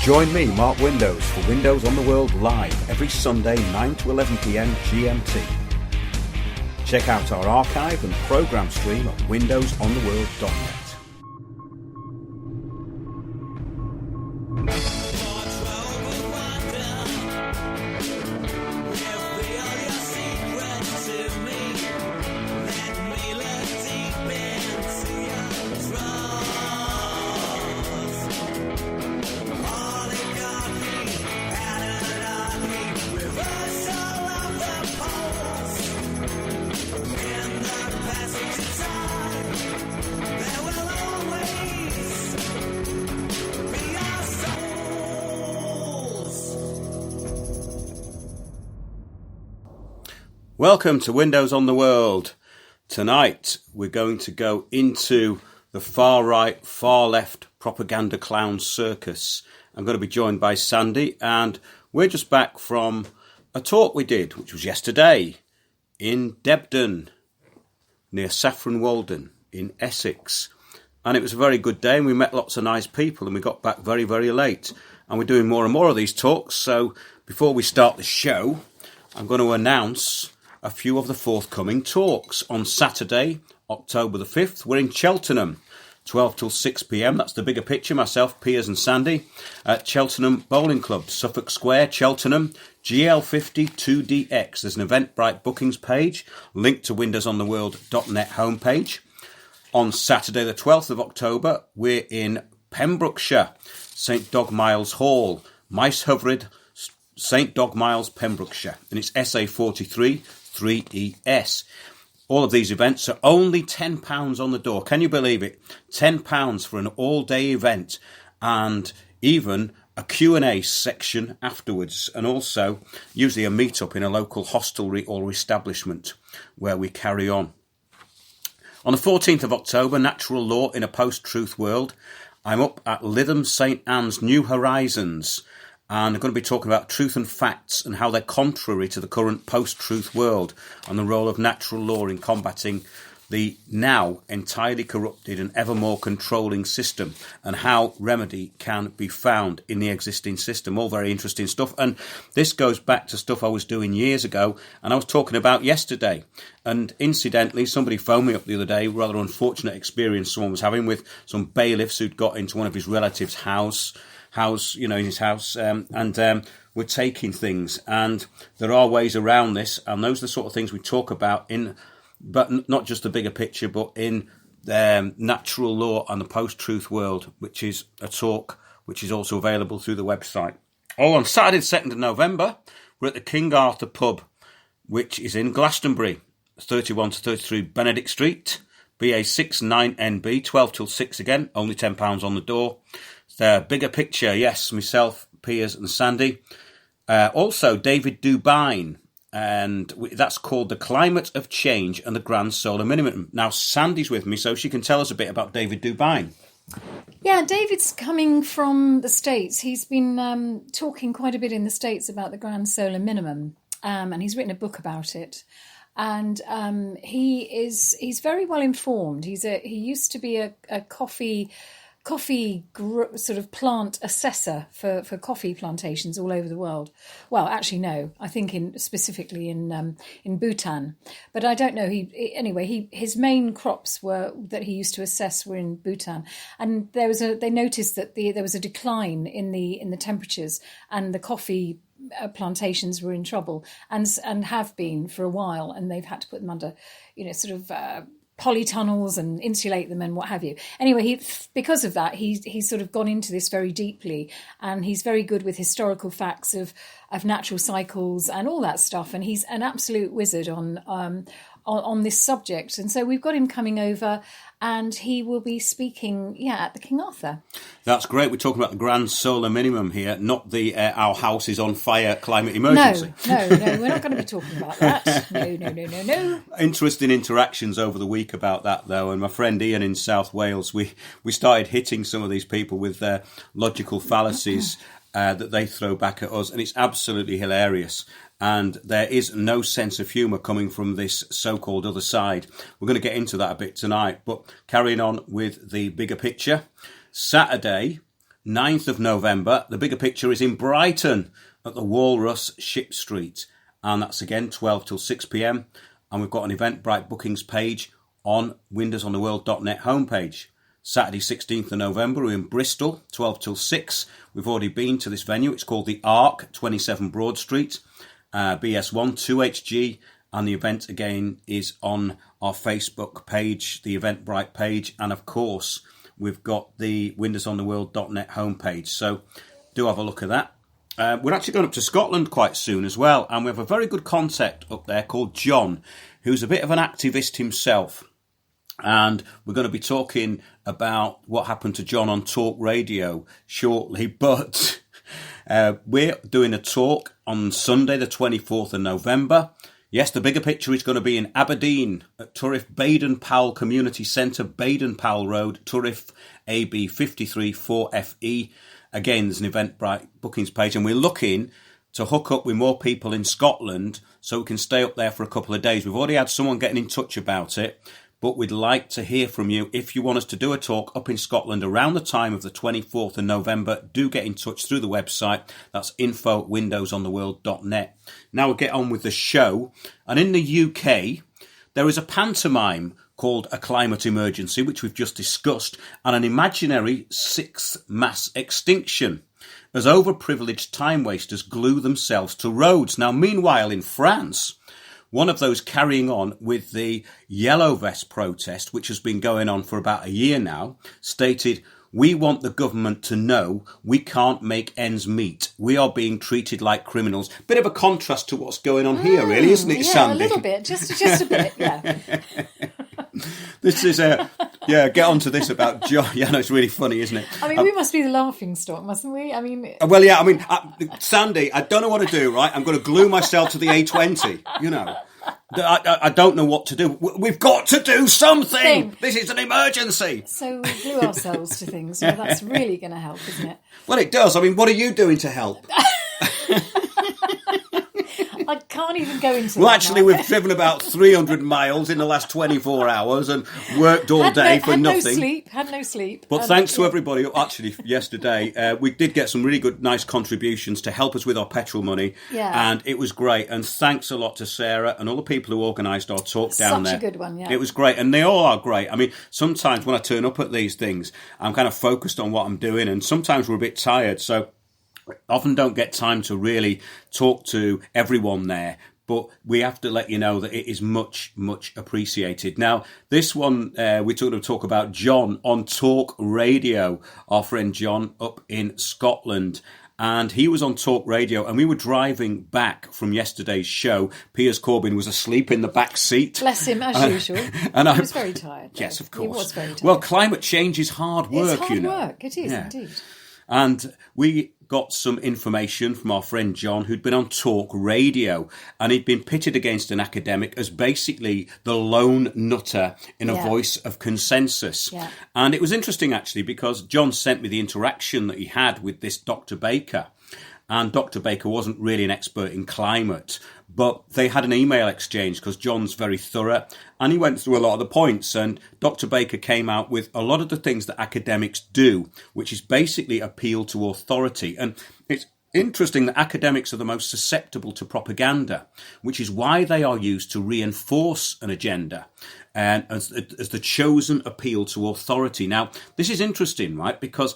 Join me, Mark Windows, for Windows on the World live every Sunday 9 to 11 p.m. GMT. Check out our archive and programme stream at windowsontheworld.net. Welcome to Windows on the World. Tonight we're going to go into the far right, far left propaganda clown circus. I'm going to be joined by Sandy, and we're just back from a talk we did, which was yesterday, in Debden, near Saffron Walden in Essex. And it was a very good day, and we met lots of nice people, and we got back very, very late. And we're doing more and more of these talks, so before we start the show, I'm going to announce a few of the forthcoming talks. On Saturday, October the 5th, we're in Cheltenham, 12 till 6 p.m. That's the bigger picture, myself, Piers and Sandy, at Cheltenham Bowling Club, Suffolk Square, Cheltenham, GL50 2DX. There's an Eventbrite bookings page, linked to windowsontheworld.net homepage. On Saturday the 12th of October, we're in Pembrokeshire, St Dogmiles Hall, Mice Hovrid, St Dogmiles, Pembrokeshire, and it's SA43 3ES. All of these events are only £10 on the door. Can you believe it? £10 for an all-day event, and even a Q&A section afterwards, and also usually a meet-up in a local hostelry or establishment where we carry on. On the 14th of October, Natural Law in a Post-Truth World, I'm up at Lytham St Anne's New Horizons, and I'm going to be talking about truth and facts and how they're contrary to the current post-truth world, and the role of natural law in combating the now entirely corrupted and ever more controlling system, and how remedy can be found in the existing system. All very interesting stuff. And this goes back to stuff I was doing years ago and I was talking about yesterday. And incidentally, somebody phoned me up the other day, rather unfortunate experience someone was having with some bailiffs who'd got into one of his relatives' house, in his house, and we're taking things. And there are ways around this, and those are the sort of things we talk about but not just the bigger picture, but in natural law and the post-truth world, which is a talk which is also available through the website. On Saturday the 2nd of November, we're at the King Arthur pub, which is in Glastonbury, 31 to 33 Benedict Street, BA6 9NB, 12 till 6 again, only £10 on the door. The bigger picture, yes, myself, Piers and Sandy. Also, David Dubine, and that's called The Climate of Change and the Grand Solar Minimum. Now, Sandy's with me, so she can tell us a bit about David Dubine. Yeah, David's coming from the States. He's been talking quite a bit in the States about the Grand Solar Minimum, and he's written a book about it. And he's very well informed. He used to be a coffee sort of plant assessor for coffee plantations all over the world. Well, actually, no, I think specifically in Bhutan, but I don't know. His main crops that he used to assess were in Bhutan, and they noticed that there was a decline in the temperatures, and the coffee plantations were in trouble, and have been for a while, and they've had to put them under, polytunnels and insulate them and what have you. Anyway, because of that, he's sort of gone into this very deeply, and he's very good with historical facts of natural cycles and all that stuff. And he's an absolute wizard on this subject. And so we've got him coming over, and he will be speaking, at the King Arthur. That's great. We're talking about the Grand Solar Minimum here, not the our house is on fire climate emergency. No, we're not going to be talking about that. No. Interesting interactions over the week about that, though. And my friend Ian in South Wales, we started hitting some of these people with their logical fallacies that they throw back at us, and it's absolutely hilarious. And there is no sense of humour coming from this so-called other side. We're going to get into that a bit tonight, but carrying on with the bigger picture. Saturday, 9th of November. The bigger picture is in Brighton at the Walrus Ship Street. And that's again 12 till 6 p.m. And we've got an Eventbrite bookings page on windowsontheworld.net homepage. Saturday 16th of November, we're in Bristol, 12 till 6. We've already been to this venue. It's called the Arc, 27 Broad Street, BS1 2HG. And the event again is on our Facebook page, the Eventbrite page. And of course, we've got the windowsontheworld.net homepage. So do have a look at that. We're actually going up to Scotland quite soon as well. And we have a very good contact up there called John, who's a bit of an activist himself. And we're going to be talking about what happened to John on Talk Radio shortly. But we're doing a talk on Sunday, the 24th of November. Yes, the bigger picture is going to be in Aberdeen at Turriff Baden-Powell Community Centre, Baden-Powell Road, Turriff, AB 53 4FE. Again, there's an Eventbrite bookings page, and we're looking to hook up with more people in Scotland so we can stay up there for a couple of days. We've already had someone getting in touch about it, but we'd like to hear from you. If you want us to do a talk up in Scotland around the time of the 24th of November, do get in touch through the website. That's info@windowsontheworld.net. Now we'll get on with the show. And in the UK, there is a pantomime called A Climate Emergency, which we've just discussed, and an imaginary sixth mass extinction, as overprivileged time wasters glue themselves to roads. Now, meanwhile, in France, one of those carrying on with the Yellow Vest protest, which has been going on for about a year now, stated, "We want the government to know we can't make ends meet. We are being treated like criminals." Bit of a contrast to what's going on here, really, isn't it, Sandy? Yeah, a little bit, just a bit, yeah. This is get onto this about John. Yeah, no, it's really funny, isn't it? I mean, we must be the laughing stock, mustn't we? I mean, well, yeah. I mean, Sandy, I don't know what to do. Right, I'm going to glue myself to the A20. You know, I don't know what to do. We've got to do something. This is an emergency. So we glue ourselves to things. Well, that's really going to help, isn't it? Well, it does. I mean, what are you doing to help? I can't even go into. Well, actually, we've driven about 300 miles in the last 24 hours and worked all day for nothing. Had no sleep. But thanks to everybody. Actually, yesterday we did get some really good, nice contributions to help us with our petrol money. Yeah. And it was great. And thanks a lot to Sarah and all the people who organised our talk down there. Such a good one, yeah. It was great. And they all are great. I mean, sometimes when I turn up at these things, I'm kind of focused on what I'm doing. And sometimes we're a bit tired. So often don't get time to really talk to everyone there, but we have to let you know that it is much, much appreciated. Now, this one, we're going to talk about John on Talk Radio, our friend John up in Scotland. And he was on Talk Radio, and we were driving back from yesterday's show. Piers Corbyn was asleep in the back seat. Bless him, as usual. And he was very tired. Yes, though. of course. He was very tired. Well, climate change is hard work, it's hard work. It is, indeed. And we got some information from our friend John, who'd been on Talk Radio, and he'd been pitted against an academic as basically the lone nutter in a voice of consensus. Yeah. And it was interesting, actually, because John sent me the interaction that he had with this Dr. Baker. And Dr. Baker wasn't really an expert in climate, but they had an email exchange because John's very thorough and he went through a lot of the points. And Dr. Baker came out with a lot of the things that academics do, which is basically appeal to authority. And it's interesting that academics are the most susceptible to propaganda, which is why they are used to reinforce an agenda and as the chosen appeal to authority. Now, this is interesting, right? Because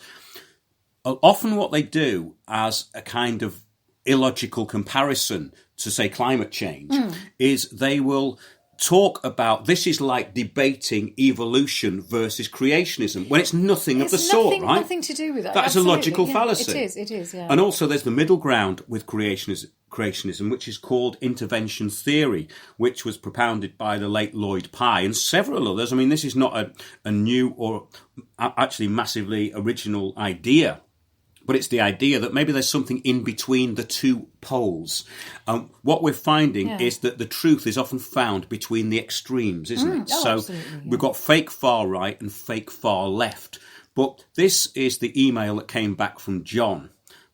often what they do as a kind of illogical comparison to, say, climate change is they will talk about this is like debating evolution versus creationism when it's nothing of the sort, right? Nothing to do with that. That's Absolutely. a logical fallacy. It is, yeah. And also there's the middle ground with creationism, which is called intervention theory, which was propounded by the late Lloyd Pye and several others. I mean, this is not a new or actually massively original idea. But it's the idea that maybe there's something in between the two poles. What we're finding is that the truth is often found between the extremes, isn't it? So we've got fake far right and fake far left. But this is the email that came back from John.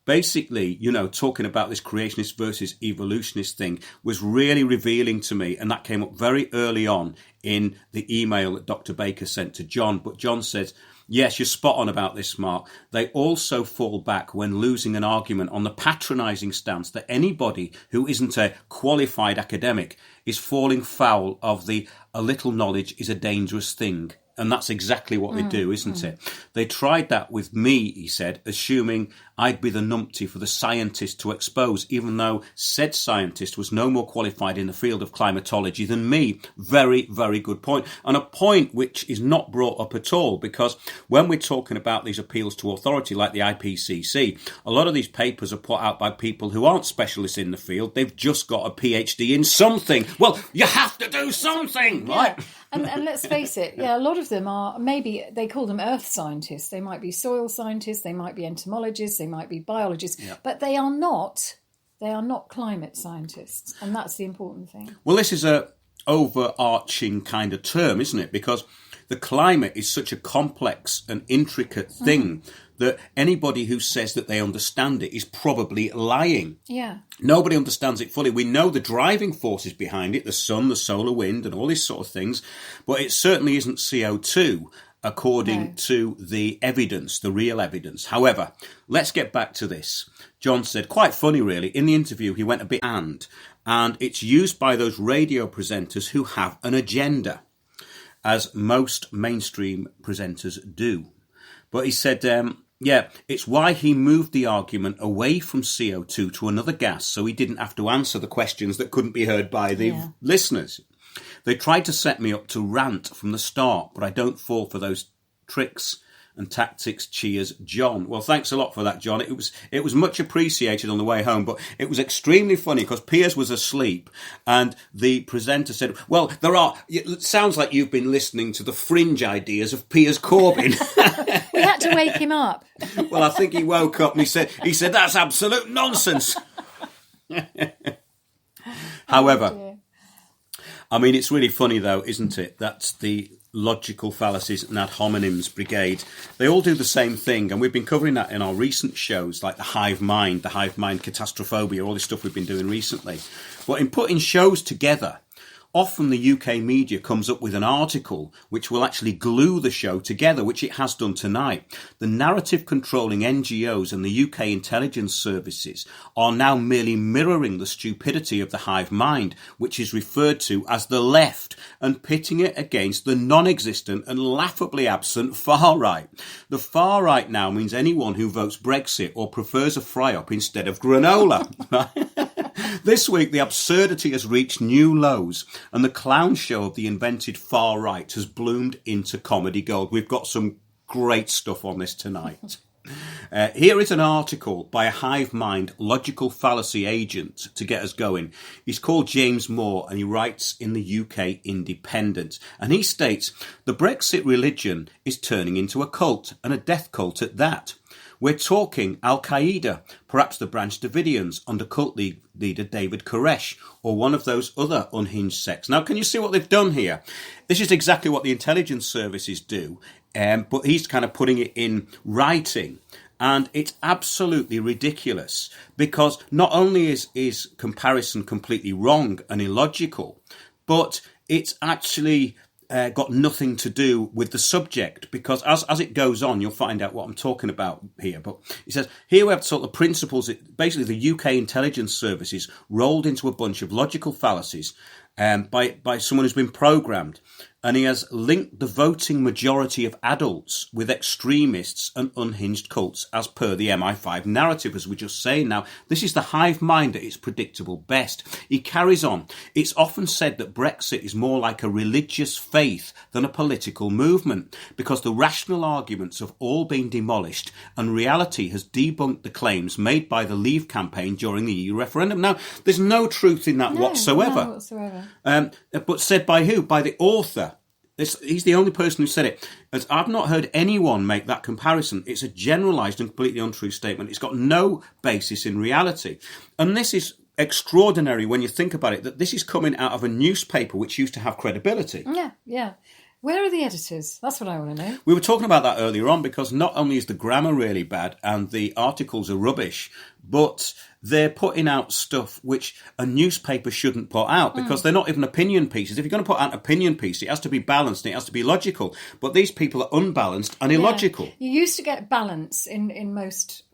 Basically, you know, talking about this creationist versus evolutionist thing was really revealing to me. And that came up very early on in the email that Dr. Baker sent to John. But John says, Yes, you're spot on about this, Mark. They also fall back when losing an argument on the patronising stance that anybody who isn't a qualified academic is falling foul of the "a little knowledge is a dangerous thing." And that's exactly what they do, isn't it? They tried that with me, he said, assuming I'd be the numpty for the scientist to expose, even though said scientist was no more qualified in the field of climatology than me. Very, very good point. And a point which is not brought up at all, because when we're talking about these appeals to authority, like the IPCC, a lot of these papers are put out by people who aren't specialists in the field. They've just got a PhD in something. Well, you have to do something, right? Yeah. And let's face it, a lot of them are, maybe they call them earth scientists. They might be soil scientists, they might be entomologists, they might be biologists, but they are not climate scientists. And that's the important thing. Well, this is a overarching kind of term, isn't it? Because the climate is such a complex and intricate thing that anybody who says that they understand it is probably lying. Yeah. Nobody understands it fully. We know the driving forces behind it, the sun, the solar wind, and all these sort of things, but it certainly isn't CO2, according to the evidence, the real evidence. However, let's get back to this. John said, quite funny really, in the interview he went a bit and it's used by those radio presenters who have an agenda, as most mainstream presenters do. But he said, it's why he moved the argument away from CO2 to another gas, so he didn't have to answer the questions that couldn't be heard by the listeners. They tried to set me up to rant from the start, but I don't fall for those tricks and tactics. Cheers, John. Well, thanks a lot for that, John. It was much appreciated on the way home, but it was extremely funny because Piers was asleep and the presenter said, well, it sounds like you've been listening to the fringe ideas of Piers Corbyn. We had to wake him up. Well, I think he woke up and he said, that's absolute nonsense. However, I mean, it's really funny though, isn't it? That's the logical fallacies and ad hominems brigade. They all do the same thing, and we've been covering that in our recent shows, like the hive mind catastrophobia, all this stuff we've been doing recently. But in putting shows together, often the UK media comes up with an article which will actually glue the show together, which it has done tonight. The narrative controlling NGOs and the UK intelligence services are now merely mirroring the stupidity of the hive mind, which is referred to as the left, and pitting it against the non-existent and laughably absent far right. The far right now means anyone who votes Brexit or prefers a fry-up instead of granola. This week, the absurdity has reached new lows, and the clown show of the invented far right has bloomed into comedy gold. We've got some great stuff on this tonight. Here is an article by a hive mind logical fallacy agent to get us going. He's called James Moore and he writes in the UK Independent. And he states, the Brexit religion is turning into a cult, and a death cult at that. We're talking Al-Qaeda, perhaps the Branch Davidians under cult leader David Koresh, or one of those other unhinged sects. Now, can you see what they've done here? This is exactly what the intelligence services do, but he's kind of putting it in writing. And it's absolutely ridiculous, because not only is comparison completely wrong and illogical, but it's actually got nothing to do with the subject, because as it goes on, you'll find out what I'm talking about here. But he says, here we have sort of principles. Basically, the UK intelligence services rolled into a bunch of logical fallacies by someone who's been programmed. And he has linked the voting majority of adults with extremists and unhinged cults as per the MI5 narrative, as we're just saying now. This is the hive mind at its predictable best. He carries on. It's often said that Brexit is more like a religious faith than a political movement, because the rational arguments have all been demolished and reality has debunked the claims made by the Leave campaign during the EU referendum. Now, there's no truth in that whatsoever. No, whatsoever. But said by who? By the author. He's the only person who said it. As I've not heard anyone make that comparison. It's a generalised and completely untrue statement. It's got no basis in reality. And this is extraordinary when you think about it, that this is coming out of a newspaper which used to have credibility. Yeah. Where are the editors? That's what I want to know. We were talking about that earlier on, because not only is the grammar really bad and the articles are rubbish, but they're putting out stuff which a newspaper shouldn't put out, because they're not even opinion pieces. If you're going to put out an opinion piece, it has to be balanced and it has to be logical. But these people are unbalanced and illogical. Yeah. You used to get balance in most,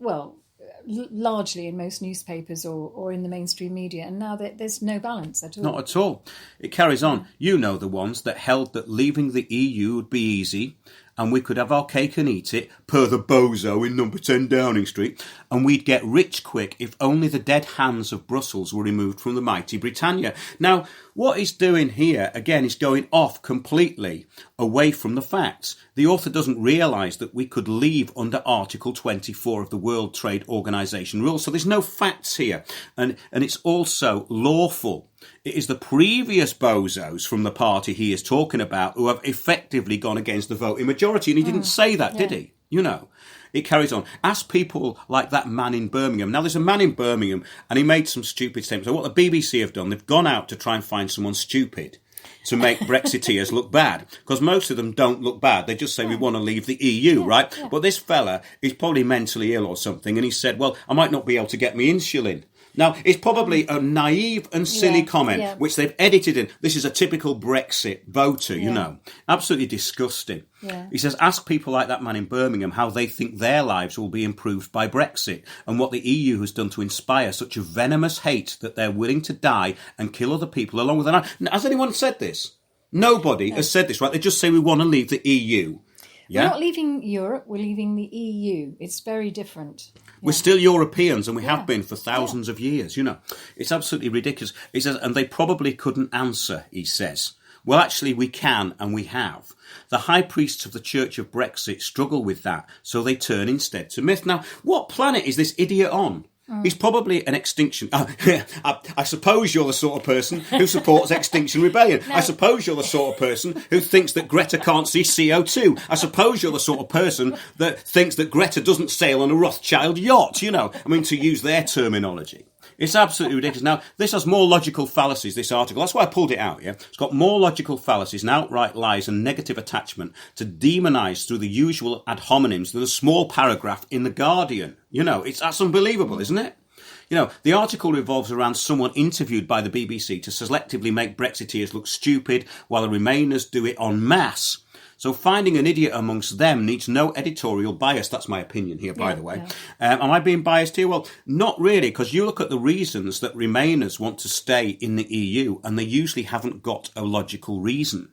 largely in most newspapers or in the mainstream media, and now there's no balance at all. Not at all. It carries on. You know the ones that held that leaving the EU would be easy and we could have our cake and eat it, per the bozo in number 10 Downing Street, and we'd get rich quick if only the dead hands of Brussels were removed from the mighty Britannia. Now, what he's doing here, again, is going off completely away from the facts. The author doesn't realise that we could leave under Article 24 of the World Trade Organisation rules. So there's no facts here. And it's also lawful. It is the previous bozos from the party he is talking about who have effectively gone against the voting majority. And he didn't say that, did he? You know. It carries on. Ask people like that man in Birmingham. Now, there's a man in Birmingham, and he made some stupid statements. So what the BBC have done, they've gone out to try and find someone stupid to make Brexiteers look bad, because most of them don't look bad. They just say we want to leave the EU, right? Yeah. But this fella is probably mentally ill or something, and he said, well, I might not be able to get me insulin. Now, it's probably a naive and silly comment, which they've edited in. This is a typical Brexit voter, you know. Absolutely disgusting. Yeah. He says, ask people like that man in Birmingham how they think their lives will be improved by Brexit and what the EU has done to inspire such a venomous hate that they're willing to die and kill other people along with them. Has anyone said this? Nobody has said this, right? They just say we want to leave the EU. Yeah? We're not leaving Europe, we're leaving the EU. It's very different. We're still Europeans, and we have been for thousands of years, you know. It's absolutely ridiculous. He says, and they probably couldn't answer, he says. Well, actually, we can, and we have. The high priests of the Church of Brexit struggle with that, so they turn instead to myth. Now, what planet is this idiot on? He's probably an extinction. I suppose you're the sort of person who supports Extinction Rebellion. No. I suppose you're the sort of person who thinks that Greta can't see CO2. I suppose you're the sort of person that thinks that Greta doesn't sail on a Rothschild yacht, you know. I mean, to use their terminology. It's absolutely ridiculous. Now, this has more logical fallacies, this article. That's why I pulled it out, yeah? It's got more logical fallacies and outright lies and negative attachment to demonise through the usual ad hominems than a small paragraph in The Guardian. You know, that's unbelievable, isn't it? You know, the article revolves around someone interviewed by the BBC to selectively make Brexiteers look stupid while the Remainers do it en masse. So finding an idiot amongst them needs no editorial bias. That's my opinion here, by the way. Yeah. Am I being biased here? Well, not really, because you look at the reasons that Remainers want to stay in the EU, and they usually haven't got a logical reason.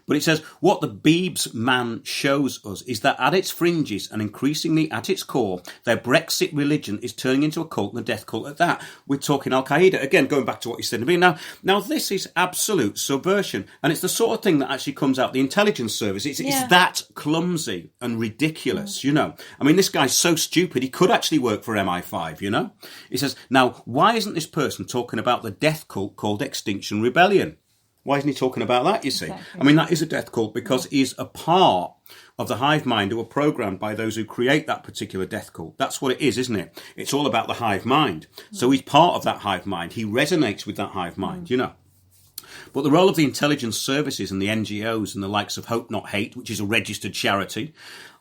But it says, what the Beebs man shows us is that at its fringes and increasingly at its core, their Brexit religion is turning into a cult and a death cult at that. We're talking Al-Qaeda. Again, going back to what you said to me. Now, this is absolute subversion. And it's the sort of thing that actually comes out the intelligence service. It's that clumsy and ridiculous, you know. I mean, this guy's so stupid, he could actually work for MI5, you know. He says, now, why isn't this person talking about the death cult called Extinction Rebellion? Why isn't he talking about that, you see? Exactly. I mean, that is a death cult because he's a part of the hive mind who are programmed by those who create that particular death cult. That's what it is, isn't it? It's all about the hive mind. So he's part of that hive mind. He resonates with that hive mind, you know. But the role of the intelligence services and the NGOs and the likes of Hope Not Hate, which is a registered charity,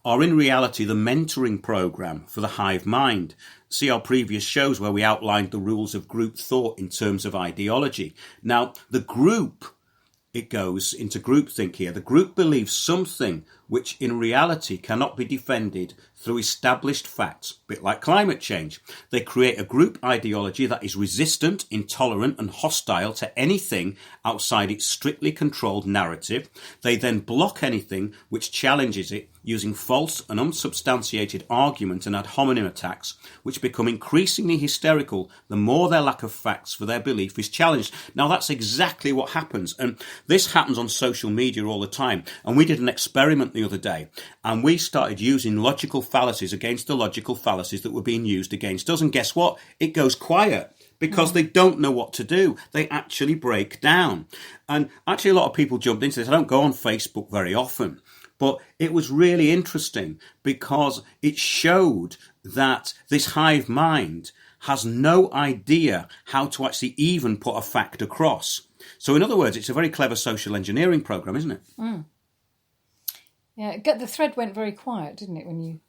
are in reality the mentoring program for the hive mind. See our previous shows where we outlined the rules of group thought in terms of ideology. Now, the group, it goes into groupthink here. The group believes something which in reality cannot be defended through established facts, a bit like climate change. They create a group ideology that is resistant, intolerant and hostile to anything outside its strictly controlled narrative. They then block anything which challenges it using false and unsubstantiated argument and ad hominem attacks, which become increasingly hysterical the more their lack of facts for their belief is challenged. Now, that's exactly what happens. And this happens on social media all the time. And we did an experiment the other day, and we started using logical fallacies against the logical fallacies that were being used against us. And guess what? It goes quiet. Because they don't know what to do. They actually break down. And actually a lot of people jumped into this. I don't go on Facebook very often. But it was really interesting because it showed that this hive mind has no idea how to actually even put a fact across. So in other words, it's a very clever social engineering program, isn't it? Yeah, the thread went very quiet, didn't it, when you...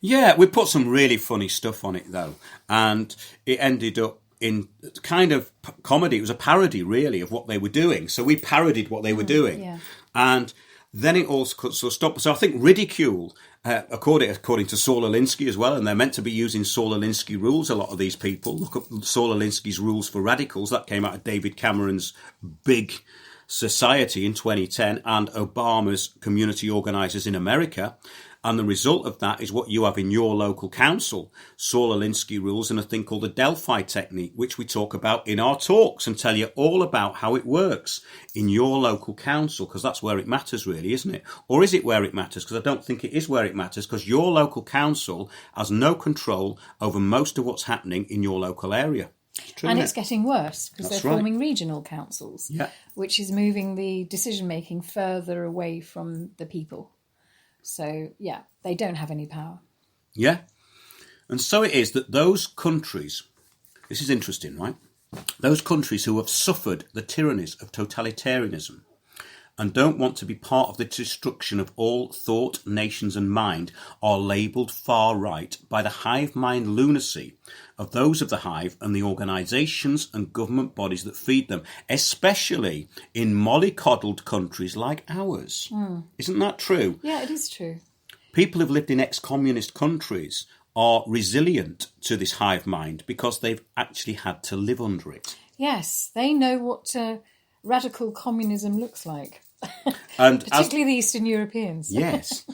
Yeah, we put some really funny stuff on it, though, and it ended up in kind of comedy. It was a parody, really, of what they were doing. So we parodied what they were doing. Yeah. And then it all sort of stopped. So I think ridicule, according to Saul Alinsky as well, and they're meant to be using Saul Alinsky rules, a lot of these people. Look up Saul Alinsky's rules for radicals. That came out of David Cameron's big society in 2010 and Obama's community organisers in America. And the result of that is what you have in your local council. Saul Alinsky rules and a thing called the Delphi technique, which we talk about in our talks and tell you all about how it works in your local council, because that's where it matters, really, isn't it? Or is it where it matters? Because I don't think it is where it matters, because your local council has no control over most of what's happening in your local area. And it's getting worse because they're forming regional councils, yeah, which is moving the decision-making further away from the people. So, yeah, they don't have any power. Yeah. And so it is that those countries, this is interesting, right? Those countries who have suffered the tyrannies of totalitarianism and don't want to be part of the destruction of all thought, nations and mind are labelled far right by the hive mind lunacy of those of the hive and the organisations and government bodies that feed them, especially in mollycoddled countries like ours. Isn't that true? Yeah, it is true. People who've lived in ex-communist countries are resilient to this hive mind because they've actually had to live under it. Yes, they know what radical communism looks like. And particularly the Eastern Europeans. Yes.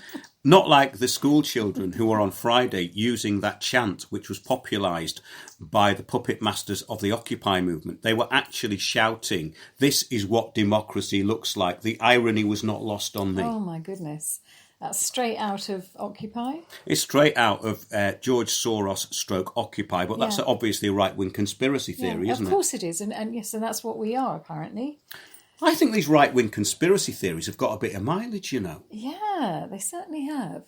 Not like the school children who were on Friday using that chant which was popularised by the puppet masters of the Occupy movement. They were actually shouting, "This is what democracy looks like." The irony was not lost on me. Oh my goodness. That's straight out of Occupy? It's straight out of George Soros stroke Occupy, but that's obviously a right-wing conspiracy theory, isn't it? Of course it is. And yes, and that's what we are, apparently. I think these right-wing conspiracy theories have got a bit of mileage, you know. Yeah, they certainly have.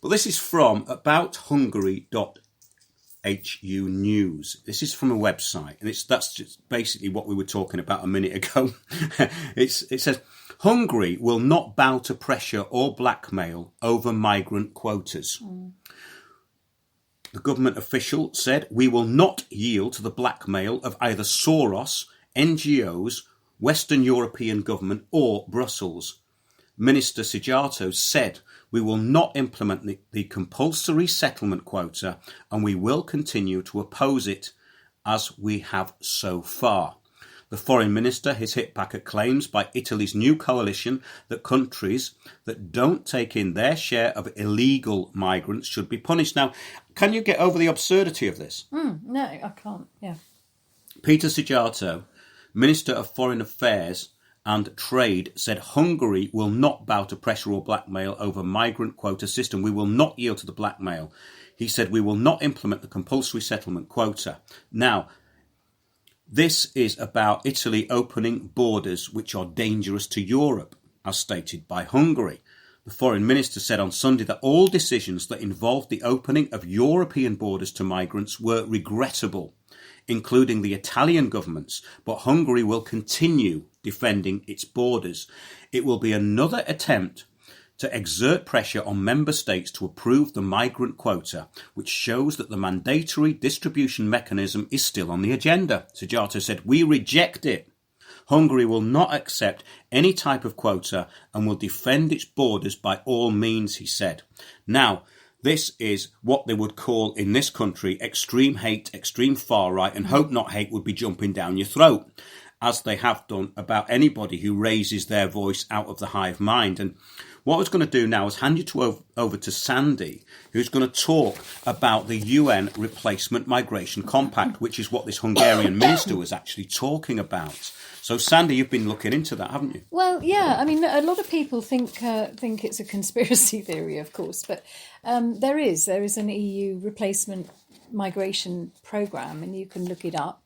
Well, this is from abouthungary.hu news. This is from a website, and that's just basically what we were talking about a minute ago. It says, Hungary will not bow to pressure or blackmail over migrant quotas. The government official said, "We will not yield to the blackmail of either Soros, NGOs, Western European government or Brussels." Minister Sijato said, "We will not implement the compulsory settlement quota and we will continue to oppose it as we have so far." The foreign minister has hit back at claims by Italy's new coalition that countries that don't take in their share of illegal migrants should be punished. Now, can you get over the absurdity of this? No, I can't. Yeah. Peter Sijato, Minister of Foreign Affairs and Trade, said Hungary will not bow to pressure or blackmail over migrant quota system. "We will not yield to the blackmail." He said, "We will not implement the compulsory settlement quota." Now, this is about Italy opening borders which are dangerous to Europe, as stated by Hungary. The foreign minister said on Sunday that all decisions that involved the opening of European borders to migrants were regrettable, including the Italian government's, but Hungary will continue defending its borders. It will be another attempt to exert pressure on member states to approve the migrant quota, which shows that the mandatory distribution mechanism is still on the agenda. Sijato said, "We reject it. Hungary will not accept any type of quota and will defend its borders by all means," he said. Now, this is what they would call in this country extreme hate, extreme far right, and hope not hate would be jumping down your throat, as they have done about anybody who raises their voice out of the hive mind. And what I was going to do now is hand you over to Sandy, who's going to talk about the UN Replacement Migration Compact, which is what this Hungarian minister was actually talking about. So, Sandy, you've been looking into that, haven't you? Well, yeah. I mean, a lot of people think it's a conspiracy theory, of course, but there is an EU replacement migration programme, and you can look it up.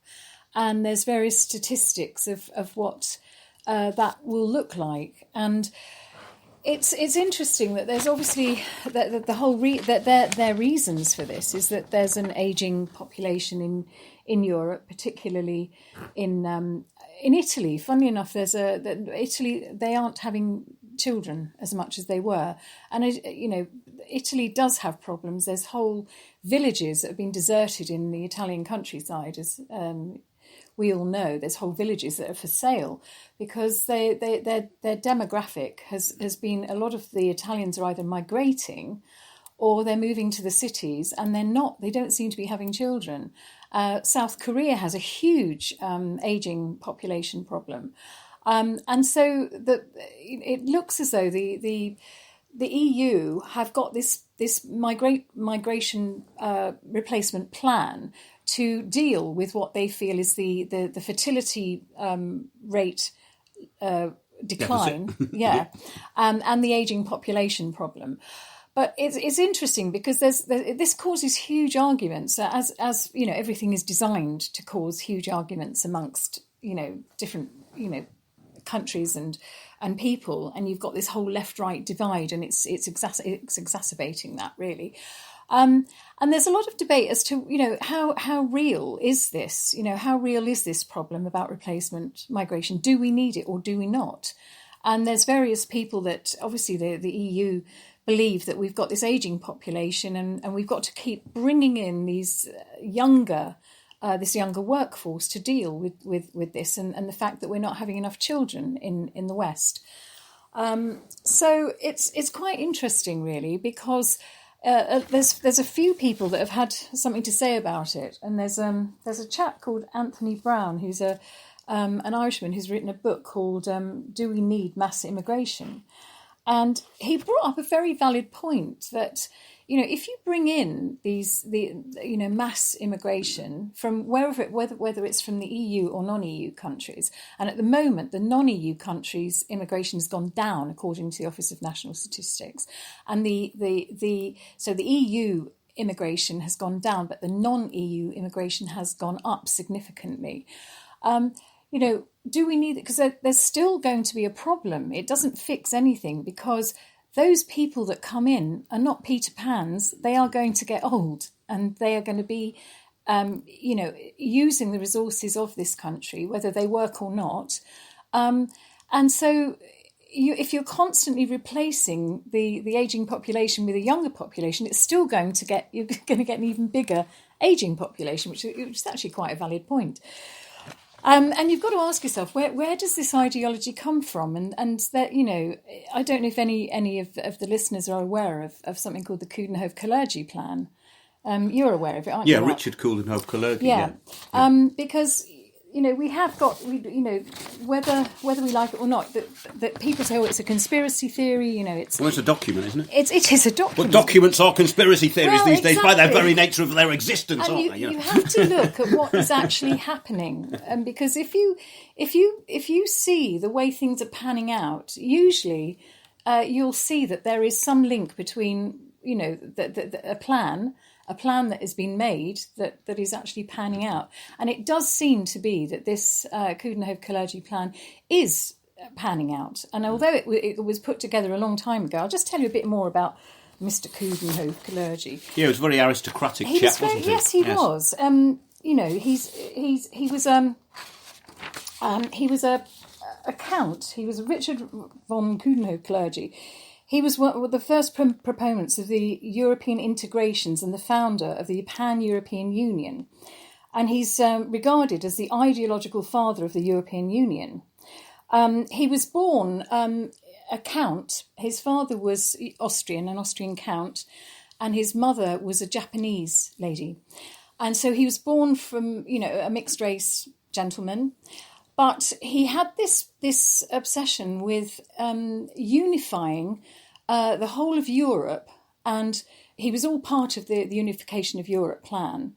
And there's various statistics of what that will look like. And it's interesting that there's obviously that the whole their reasons for this is that there's an ageing population in Europe, particularly in Italy. Funnily enough, Italy, they aren't having children as much as they were. And, Italy does have problems. There's whole villages that have been deserted in the Italian countryside, as we all know. There's whole villages that are for sale because their demographic has been, a lot of the Italians are either migrating or they're moving to the cities, and they don't seem to be having children. South Korea has a huge ageing population problem. And so it looks as though the EU have got this migration replacement plan to deal with what they feel is the fertility rate decline, and the ageing population problem. But it's interesting because this causes huge arguments, as everything is designed to cause huge arguments amongst different countries and people, and you've got this whole left-right divide, and it's exacerbating that really. And there's a lot of debate as to how real is this? How real is this problem about replacement migration? Do we need it or do we not? And there's various people that obviously the EU believe that we've got this ageing population, and we've got to keep bringing in these this younger workforce to deal with this, and the fact that we're not having enough children in the West. So it's quite interesting, really, because there's a few people that have had something to say about it, and there's a chap called Anthony Brown who's an Irishman who's written a book called "Do We Need Mass Immigration?" And he brought up a very valid point that, if you bring in the mass immigration from whether it's from the EU or non-EU countries, and at the moment the non-EU countries' immigration has gone down according to the Office of National Statistics, and the EU immigration has gone down, but the non-EU immigration has gone up significantly. Do we need it? Because there's still going to be a problem. It doesn't fix anything because those people that come in are not Peter Pans. They are going to get old, and they are going to be, using the resources of this country, whether they work or not. And so if you're constantly replacing the ageing population with a younger population, it's still you're going to get an even bigger ageing population, which is actually quite a valid point. And you've got to ask yourself, where does this ideology come from? And that, I don't know if any of the listeners are aware of something called the Coudenhove-Kalergi plan. You're aware of it, aren't you? Yeah, Richard Coudenhove-Kalergi. Yeah. Because we have got, whether we like it or not, that people say, it's a conspiracy theory, it's... Well, it's a document, isn't it? It is a document. Well, documents are conspiracy theories these days by their very nature of their existence, and aren't they? You have to look at what is actually happening, because if you see the way things are panning out, usually you'll see that there is some link between, a plan that has been made that is actually panning out. And it does seem to be that this Coudenhove-Kalergi plan is panning out. And although it was put together a long time ago, I'll just tell you a bit more about Mr. Coudenhove-Kalergi. Yeah, he was a very aristocratic chap, wasn't he? Yes, he was. He was a count. He was Richard von Coudenhove-Kalergi. He was one of the first proponents of the European integrations and the founder of the Pan-European Union. And he's regarded as the ideological father of the European Union. He was born a count. His father was Austrian, an Austrian count, and his mother was a Japanese lady. And so he was born from, a mixed race gentleman. But he had this obsession with unifying the whole of Europe, and he was all part of the Unification of Europe plan.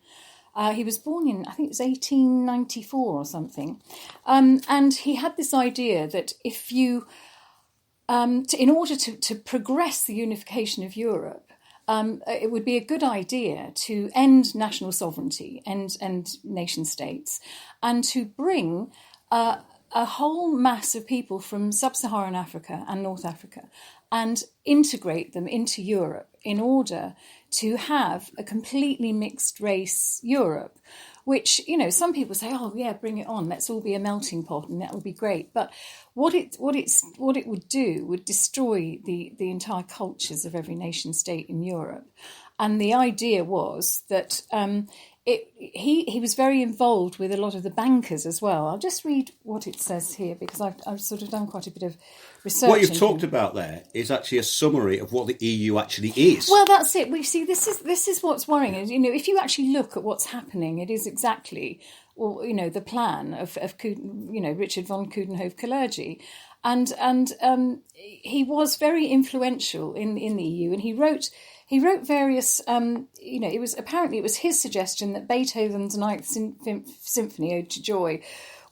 He was born in, I think it was 1894 or something, and he had this idea that if you, in order to progress the unification of Europe, it would be a good idea to end national sovereignty, end nation states, and to bring a whole mass of people from sub-Saharan Africa and North Africa and integrate them into Europe in order to have a completely mixed race Europe, which, some people say, oh yeah, bring it on, let's all be a melting pot and that would be great. But what it would do would destroy the entire cultures of every nation state in Europe. And the idea was that he was very involved with a lot of the bankers as well. I'll just read what it says here, because I've sort of done quite a bit of research. What you've talked about there is actually a summary of what the EU actually is. Well, that's it. We see this is what's worrying. If you actually look at what's happening, it is exactly, the plan of Richard von Coudenhove-Kalergi. And he was very influential in the EU, and he wrote various. It was his suggestion that Beethoven's Ninth Symphony, Ode to Joy,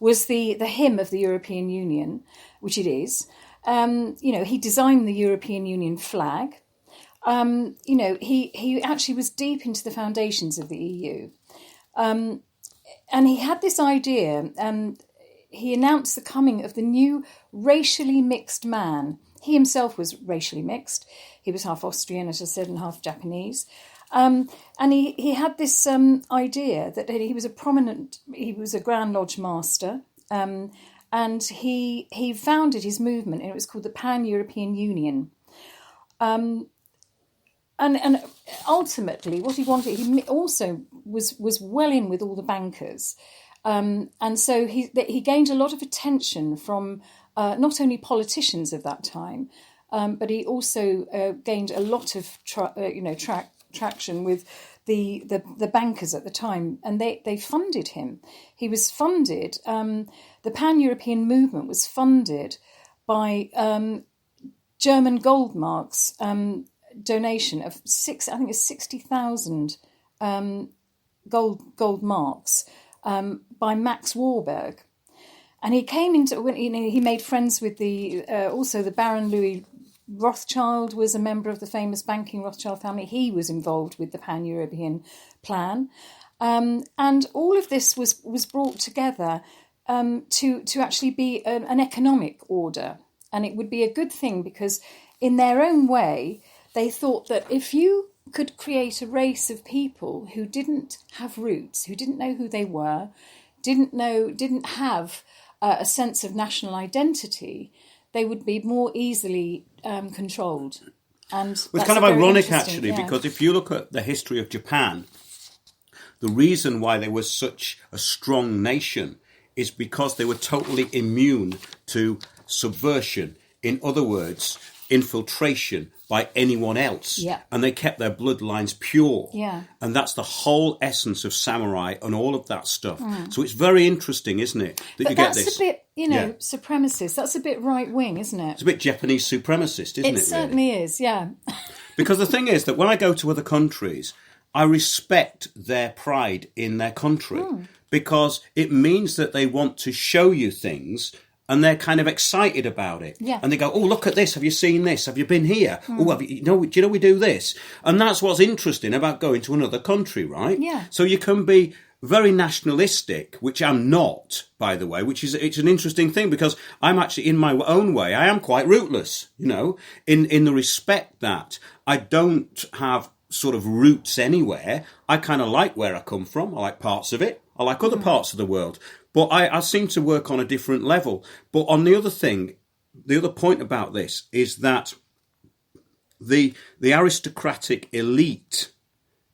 was the hymn of the European Union, which it is. He designed the European Union flag. He actually was deep into the foundations of the EU, and he had this idea. He announced the coming of the new racially mixed man. He himself was racially mixed. He was half Austrian, as I said, and half Japanese. And he had this idea that he was a Grand Lodge master, and he founded his movement, and it was called the Pan-European Union. And ultimately, what he wanted, he also was well in with all the bankers. And so he gained a lot of attention from not only politicians of that time, but he also gained a lot of traction with the bankers at the time, and they funded him. He was funded. The Pan-European movement was funded by German Goldmark's donation of 60,000 gold marks. By Max Warburg, and he came into he made friends with also the Baron Louis Rothschild was a member of the famous banking Rothschild family. He was involved with the Pan-European plan, and all of this was brought together to actually be an economic order, and it would be a good thing, because in their own way they thought that if you could create a race of people who didn't have roots, who didn't know who they were, didn't have a sense of national identity, they would be more easily controlled. And it's kind of ironic, actually, because if you look at the history of Japan, the reason why they were such a strong nation is because they were totally immune to subversion. In other words, infiltration by anyone else. Yeah. And they kept their bloodlines pure. Yeah. And that's the whole essence of samurai and all of that stuff. So it's very interesting, isn't it, that you get this. That's a bit, supremacist. That's a bit right-wing, isn't it? It's a bit Japanese supremacist, isn't it? It certainly is, yeah. Because the thing is that when I go to other countries, I respect their pride in their country because it means that they want to show you things and they're kind of excited about it. Yeah. And they go, oh, look at this. Have you seen this? Have you been here? Oh, do you know we do this? And that's what's interesting about going to another country, right? Yeah. So you can be very nationalistic, which I'm not, by the way, it's an interesting thing because I'm actually, in my own way, I am quite rootless, in the respect that I don't have sort of roots anywhere. I kind of like where I come from. I like parts of it. I like other parts of the world. But I seem to work on a different level. But on the other point about this is that the aristocratic elite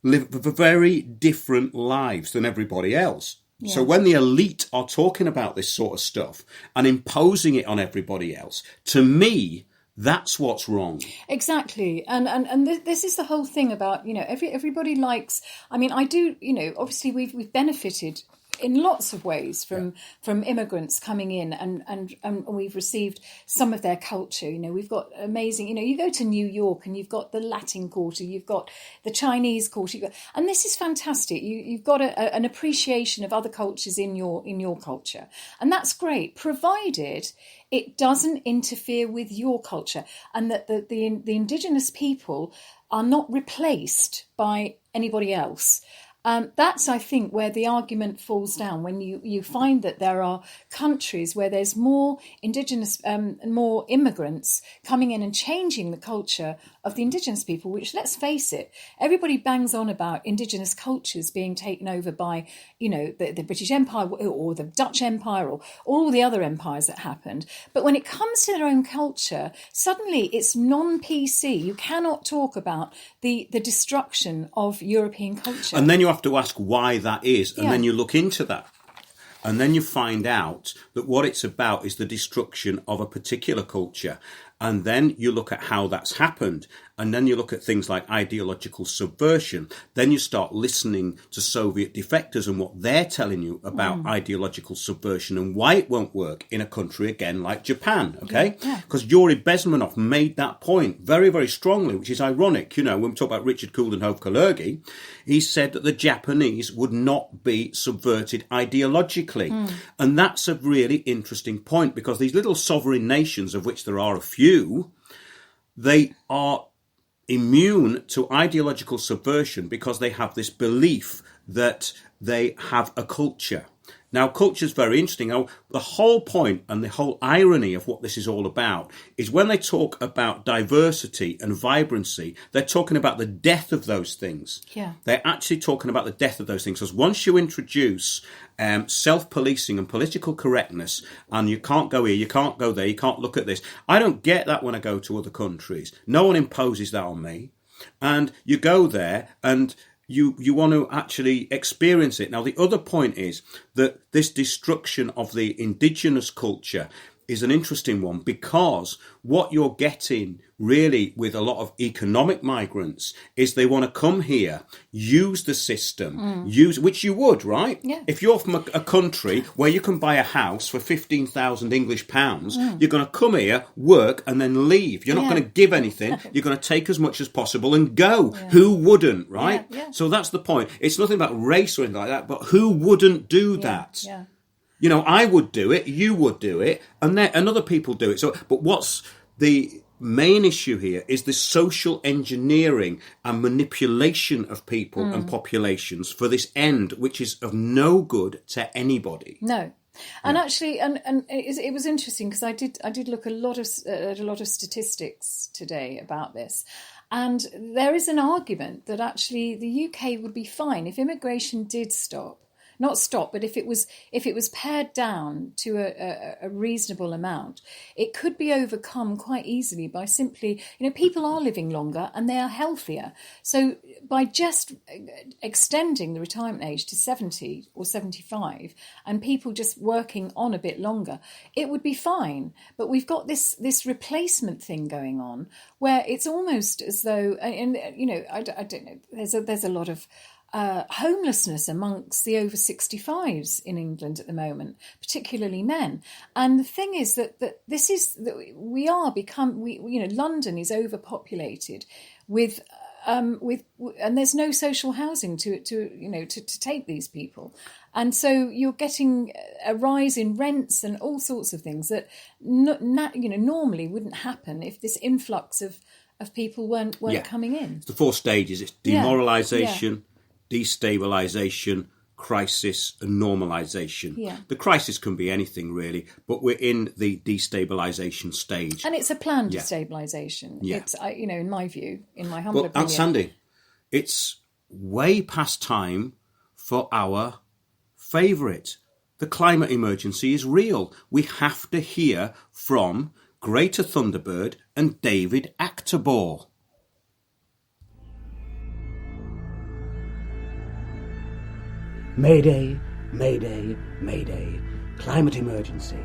live very different lives than everybody else. Yeah. So when the elite are talking about this sort of stuff and imposing it on everybody else, to me, that's what's wrong. Exactly. And this is the whole thing about, everybody likes, I do, obviously we've benefited in lots of ways from immigrants coming in and we've received some of their culture. We've got amazing, you go to New York and you've got the Latin Quarter, you've got the Chinese Quarter, and this is fantastic. You've got an appreciation of other cultures in your culture. And that's great, provided it doesn't interfere with your culture and that the indigenous people are not replaced by anybody else. That's, I think, where the argument falls down, when you find that there are countries where there's more indigenous, more immigrants coming in and changing the culture of the indigenous people, which, let's face it, everybody bangs on about indigenous cultures being taken over by, the British Empire or the Dutch Empire or all the other empires that happened. But when it comes to their own culture, suddenly it's non-PC. You cannot talk about the destruction of European culture. And then you have to ask why that is, and then you look into that. And then you find out that what it's about is the destruction of a particular culture. And then you look at how that's happened. And then you look at things like ideological subversion. Then you start listening to Soviet defectors and what they're telling you about ideological subversion and why it won't work in a country, again, like Japan, okay? Because Yuri Bezmenov made that point very, very strongly, which is ironic. When we talk about Richard Coudenhove-Kalergi, he said that the Japanese would not be subverted ideologically. And that's a really interesting point, because these little sovereign nations, of which there are a few, they are immune to ideological subversion because they have this belief that they have a culture. Now, culture is very interesting. Now, the whole point and the whole irony of what this is all about is when they talk about diversity and vibrancy, they're talking about the death of those things. Yeah. They're actually talking about the death of those things. Because once you introduce self-policing and political correctness, and you can't go here, you can't go there, you can't look at this. I don't get that when I go to other countries. No one imposes that on me. And you go there and you want to actually experience it. Now, the other point is that this destruction of the indigenous culture is an interesting one, because what you're getting really with a lot of economic migrants is they want to come here, use the system, which you would, right? Yeah. If you're from a country where you can buy a house for 15,000 English pounds, you're going to come here, work, and then leave. You're not going to give anything. You're going to take as much as possible and go. Yeah. Who wouldn't, right? Yeah. So that's the point. It's nothing about race or anything like that, but who wouldn't do that? Yeah. I would do it, you would do it, and other people do it. So, but what's the main issue here is the social engineering and manipulation of people and populations for this end, which is of no good to anybody. No. And actually, and it was interesting, because I did look at a lot of statistics today about this. And there is an argument that actually the UK would be fine if immigration did stop. Not stop, but if it was pared down to a reasonable amount, it could be overcome quite easily by simply, people are living longer and they are healthier. So by just extending the retirement age to 70 or 75 and people just working on a bit longer, it would be fine. But we've got this replacement thing going on where it's almost as though, I don't know, there's a lot of homelessness amongst the over 65s in England at the moment, particularly men. And the thing is that London is overpopulated with and there's no social housing to take these people. And so you're getting a rise in rents and all sorts of things that normally wouldn't happen if this influx of people weren't coming in. It's the 4 stages. It's demoralisation, destabilisation, crisis and normalisation. Yeah. The crisis can be anything really, but we're in the destabilisation stage. And it's a planned destabilisation. Yeah. It's, in my view, in my humble opinion. Aunt Sandy, it's way past time for our favourite. The climate emergency is real. We have to hear from Greta Thunderbird and David Attenborough. Mayday, mayday, mayday. Climate emergency.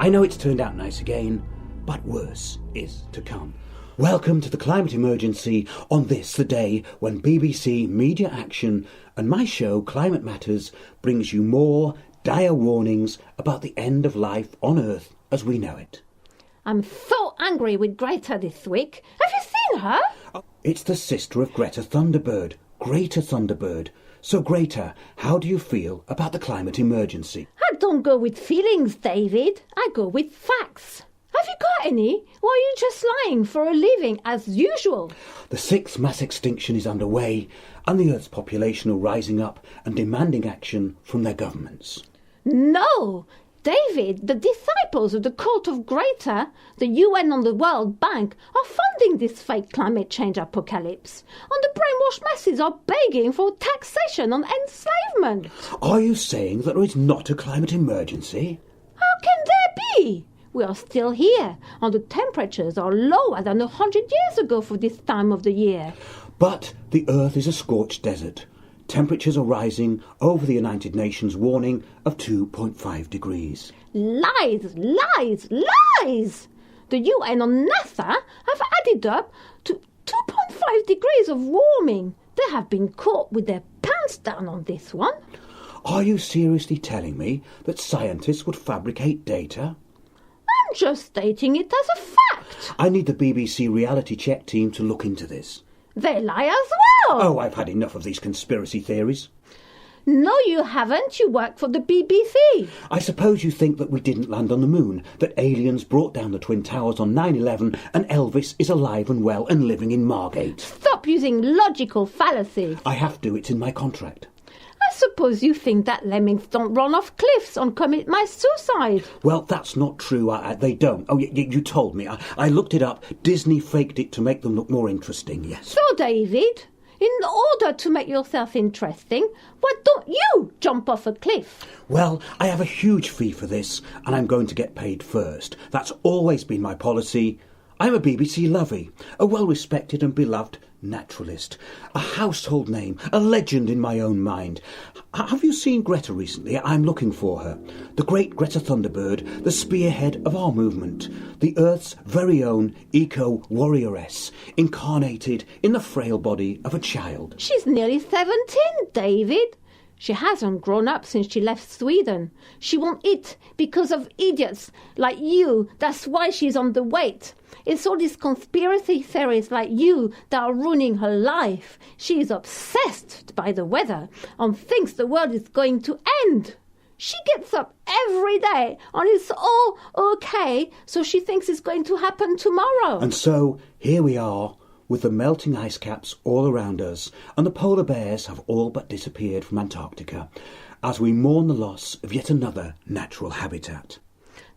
I know it's turned out nice again, but worse is to come. Welcome to the climate emergency on this, the day when BBC Media Action and my show Climate Matters brings you more dire warnings about the end of life on Earth as we know it. I'm so angry with Greta this week. Have you seen her? It's the sister of Greta Thunderbird, Greta Thunderbird. So, Greta, how do you feel about the climate emergency? I don't go with feelings, David. I go with facts. Have you got any? Or are you just lying for a living as usual? The sixth mass extinction is underway, and the Earth's population are rising up and demanding action from their governments. No! David, the disciples of the cult of Greta, the UN and the World Bank, are funding this fake climate change apocalypse. And the brainwashed masses are begging for taxation on enslavement. Are you saying that there is not a climate emergency? How can there be? We are still here, and the temperatures are lower than 100 years ago for this time of the year. But the Earth is a scorched desert. Temperatures are rising over the United Nations warning of 2.5 degrees. Lies, lies, lies! The UN and NASA have added up to 2.5 degrees of warming. They have been caught with their pants down on this one. Are you seriously telling me that scientists would fabricate data? I'm just stating it as a fact. I need the BBC reality check team to look into this. They lie as well. Oh, I've had enough of these conspiracy theories. No, you haven't. You work for the BBC. I suppose you think that we didn't land on the moon, that aliens brought down the Twin Towers on 9/11 and Elvis is alive and well and living in Margate. Stop using logical fallacies. I have to, it's in my contract. I suppose you think that lemmings don't run off cliffs and commit mass suicide. Well, that's not true. They don't. Oh, you told me. I looked it up. Disney faked it to make them look more interesting, yes. So, David, in order to make yourself interesting, why don't you jump off a cliff? Well, I have a huge fee for this, and I'm going to get paid first. That's always been my policy. I'm a BBC lovey, a well-respected and beloved naturalist, a household name, a legend in my own mind. Have you seen Greta recently? I'm looking for her. The great Greta Thunderbird, the spearhead of our movement, the Earth's very own eco-warrioress, incarnated in the frail body of a child. She's nearly 17, David. She hasn't grown up since she left Sweden. She won't eat because of idiots like you. That's why she's underweight. It's all these conspiracy theories like you that are ruining her life. She is obsessed by the weather and thinks the world is going to end. She gets up every day and it's all okay, so she thinks it's going to happen tomorrow. And so here we are, with the melting ice caps all around us, and the polar bears have all but disappeared from Antarctica, as we mourn the loss of yet another natural habitat.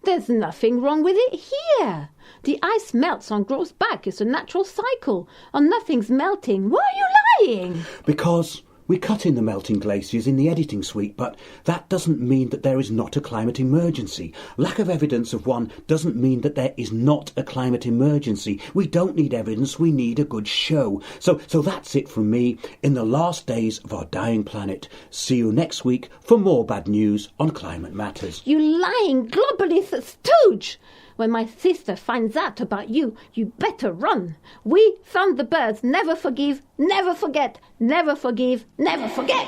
There's nothing wrong with it here. The ice melts and grows back. It's a natural cycle, and nothing's melting. Why are you lying? Because we cut in the melting glaciers in the editing suite, but that doesn't mean that there is not a climate emergency. Lack of evidence of one doesn't mean that there is not a climate emergency. We don't need evidence, we need a good show. So that's it from me in the last days of our dying planet. See you next week for more bad news on climate matters. You lying globalist stooge! When my sister finds out about you, you better run. We Thunderbirds never forgive, never forget, never forgive, never forget.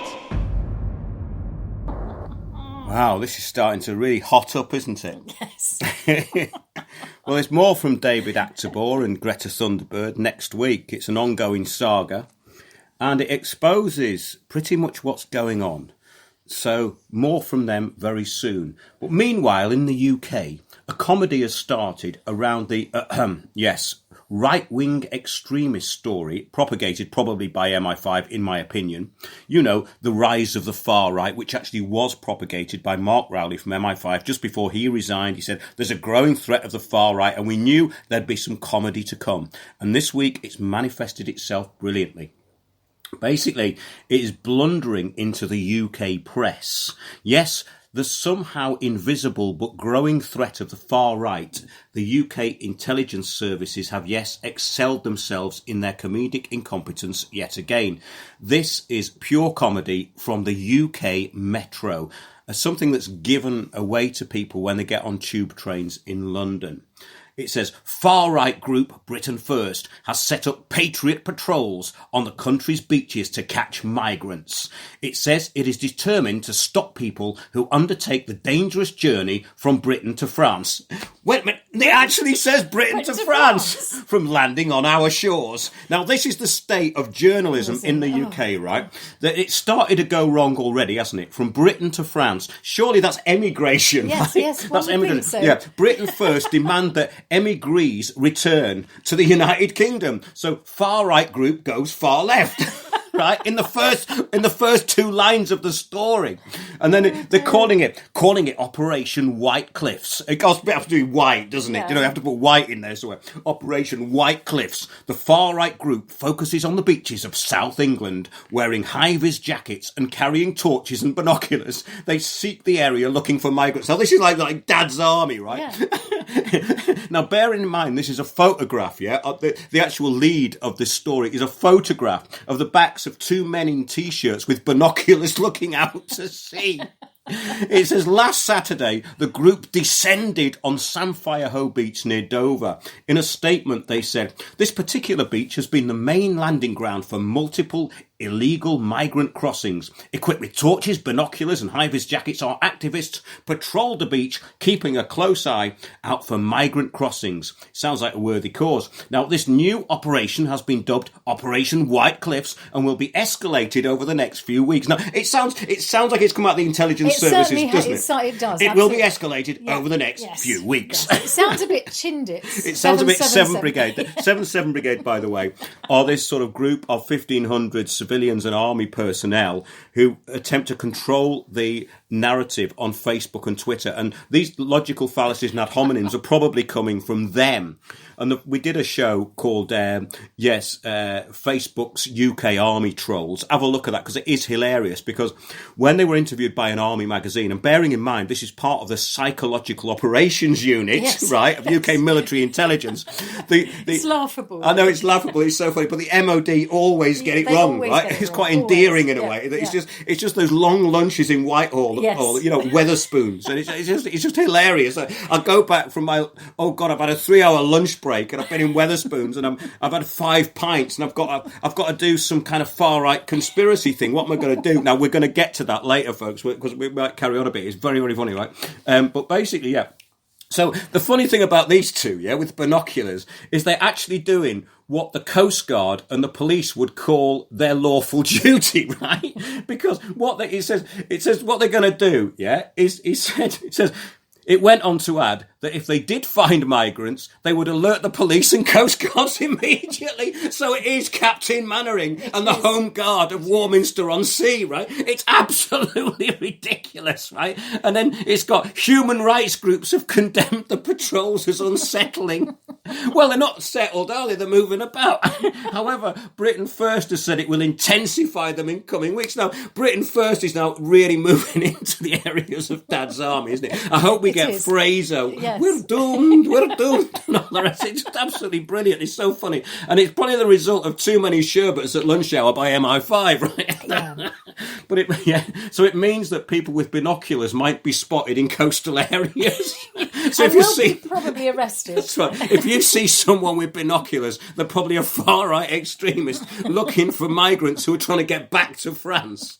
Wow, this is starting to really hot up, isn't it? Yes. Well, there's more from David Attenborough and Greta Thunderbird next week. It's an ongoing saga, and it exposes pretty much what's going on. So more from them very soon. But meanwhile, in the UK, a comedy has started around the, right-wing extremist story, propagated probably by MI5, in my opinion. You know, the rise of the far right, which actually was propagated by Mark Rowley from MI5 just before he resigned. He said, there's a growing threat of the far right, and we knew there'd be some comedy to come. And this week, it's manifested itself brilliantly. Basically, it is blundering into the UK press. Yes, the somehow invisible but growing threat of the far right, the UK intelligence services have, yes, excelled themselves in their comedic incompetence yet again. This is pure comedy from the UK Metro, something that's given away to people when they get on tube trains in London. It says, far-right group Britain First has set up patriot patrols on the country's beaches to catch migrants. It says it is determined to stop people who undertake the dangerous journey from Britain to France. Wait a minute, It actually says Britain to France from landing on our shores. Now, this is the state of journalism in the UK, right? That it started to go wrong already, hasn't it? From Britain to France. Surely that's emigration, Yes, right? yes, That's emigration. so. Yeah, Britain first demand that emigres return to the United Kingdom. So far-right group goes far left. Right, in the first two lines of the story, and then they're calling it Operation White Cliffs. It has to be white, doesn't it? Yeah. You know, you have to put white in there somewhere. Operation White Cliffs. The far right group focuses on the beaches of South England, wearing high-vis jackets and carrying torches and binoculars. They seek the area looking for migrants. Now, this is like Dad's Army, right? Yeah. Now, bearing in mind, this is a photograph, yeah? The actual lead of this story is a photograph of the backs of two men in T-shirts with binoculars looking out to sea. It says, last Saturday, the group descended on Samfire Hoe Beach near Dover. In a statement, they said, this particular beach has been the main landing ground for multiple illegal migrant crossings. Equipped with torches, binoculars and high-vis jackets, our activists patrolled the beach, keeping a close eye out for migrant crossings. Sounds like a worthy cause. Now, this new operation has been dubbed Operation White Cliffs and will be escalated over the next few weeks. Now, it sounds like it's come out of the intelligence services, doesn't it? It does. It will be escalated over the next few weeks. Yes. It sounds a bit Chindits. It sounds a bit 7 Brigade. 7 Brigade, by the way, are this sort of group of 1,500 civilians and army personnel who attempt to control the narrative on Facebook and Twitter. And these logical fallacies and ad hominems are probably coming from them. And we did a show called, Facebook's UK Army Trolls. Have a look at that, because it is hilarious. Because when they were interviewed by an army magazine, and bearing in mind, this is part of the Psychological Operations Unit, right, of UK military intelligence. It's laughable. I know, it's laughable. It's so funny. But the MOD always get it wrong, right? It's quite endearing in a way. It's just those long lunches in Whitehall, or, Weatherspoons. And it's just hilarious. I go back from I've had a 3-hour lunch break, and I've been in Weatherspoons, and I've had 5 pints, and I've got to do some kind of far right conspiracy thing. What am I going to do? Now, we're going to get to that later, folks, because we might carry on a bit. It's very, very funny, right? But basically, yeah. So the funny thing about these two, with binoculars, is they're actually doing what the Coast Guard and the police would call their lawful duty, right? Because it says what they're going to do, it says. It went on to add that if they did find migrants, they would alert the police and Coast Guards immediately. So it is Captain Mannering and the Home Guard of Warminster-on-Sea, right? It's absolutely ridiculous, right? And then it's got human rights groups have condemned the patrols as unsettling. Well, they're not settled, are they? They're moving about. However, Britain First has said it will intensify them in coming weeks. Now, Britain First is now really moving into the areas of Dad's Army, isn't it? I hope we get Fraser. Yes. We're doomed. And all the rest. It's just absolutely brilliant. It's so funny. And it's probably the result of too many sherbets at lunch hour by MI5, right? Yeah. But so it means that people with binoculars might be spotted in coastal areas. So if you see, probably arrested. That's right. If you see someone with binoculars, they're probably a far right extremist looking for migrants who are trying to get back to France.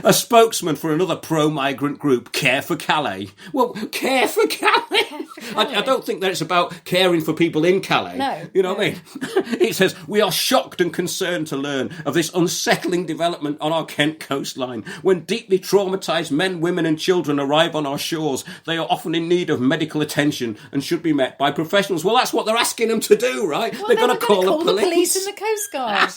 A spokesman for another pro-migrant group, Care for Calais. Well, Care for Calais? I don't think that it's about caring for people in Calais. No. You know what I mean? It says, we are shocked and concerned to learn of this unsettling development on our Kent coastline. When deeply traumatised men, women and children arrive on our shores, they are often in need of medical attention and should be met by professionals. Well, that's what they're asking them to do, right? Well, they're going to call the police and the Coast Guard.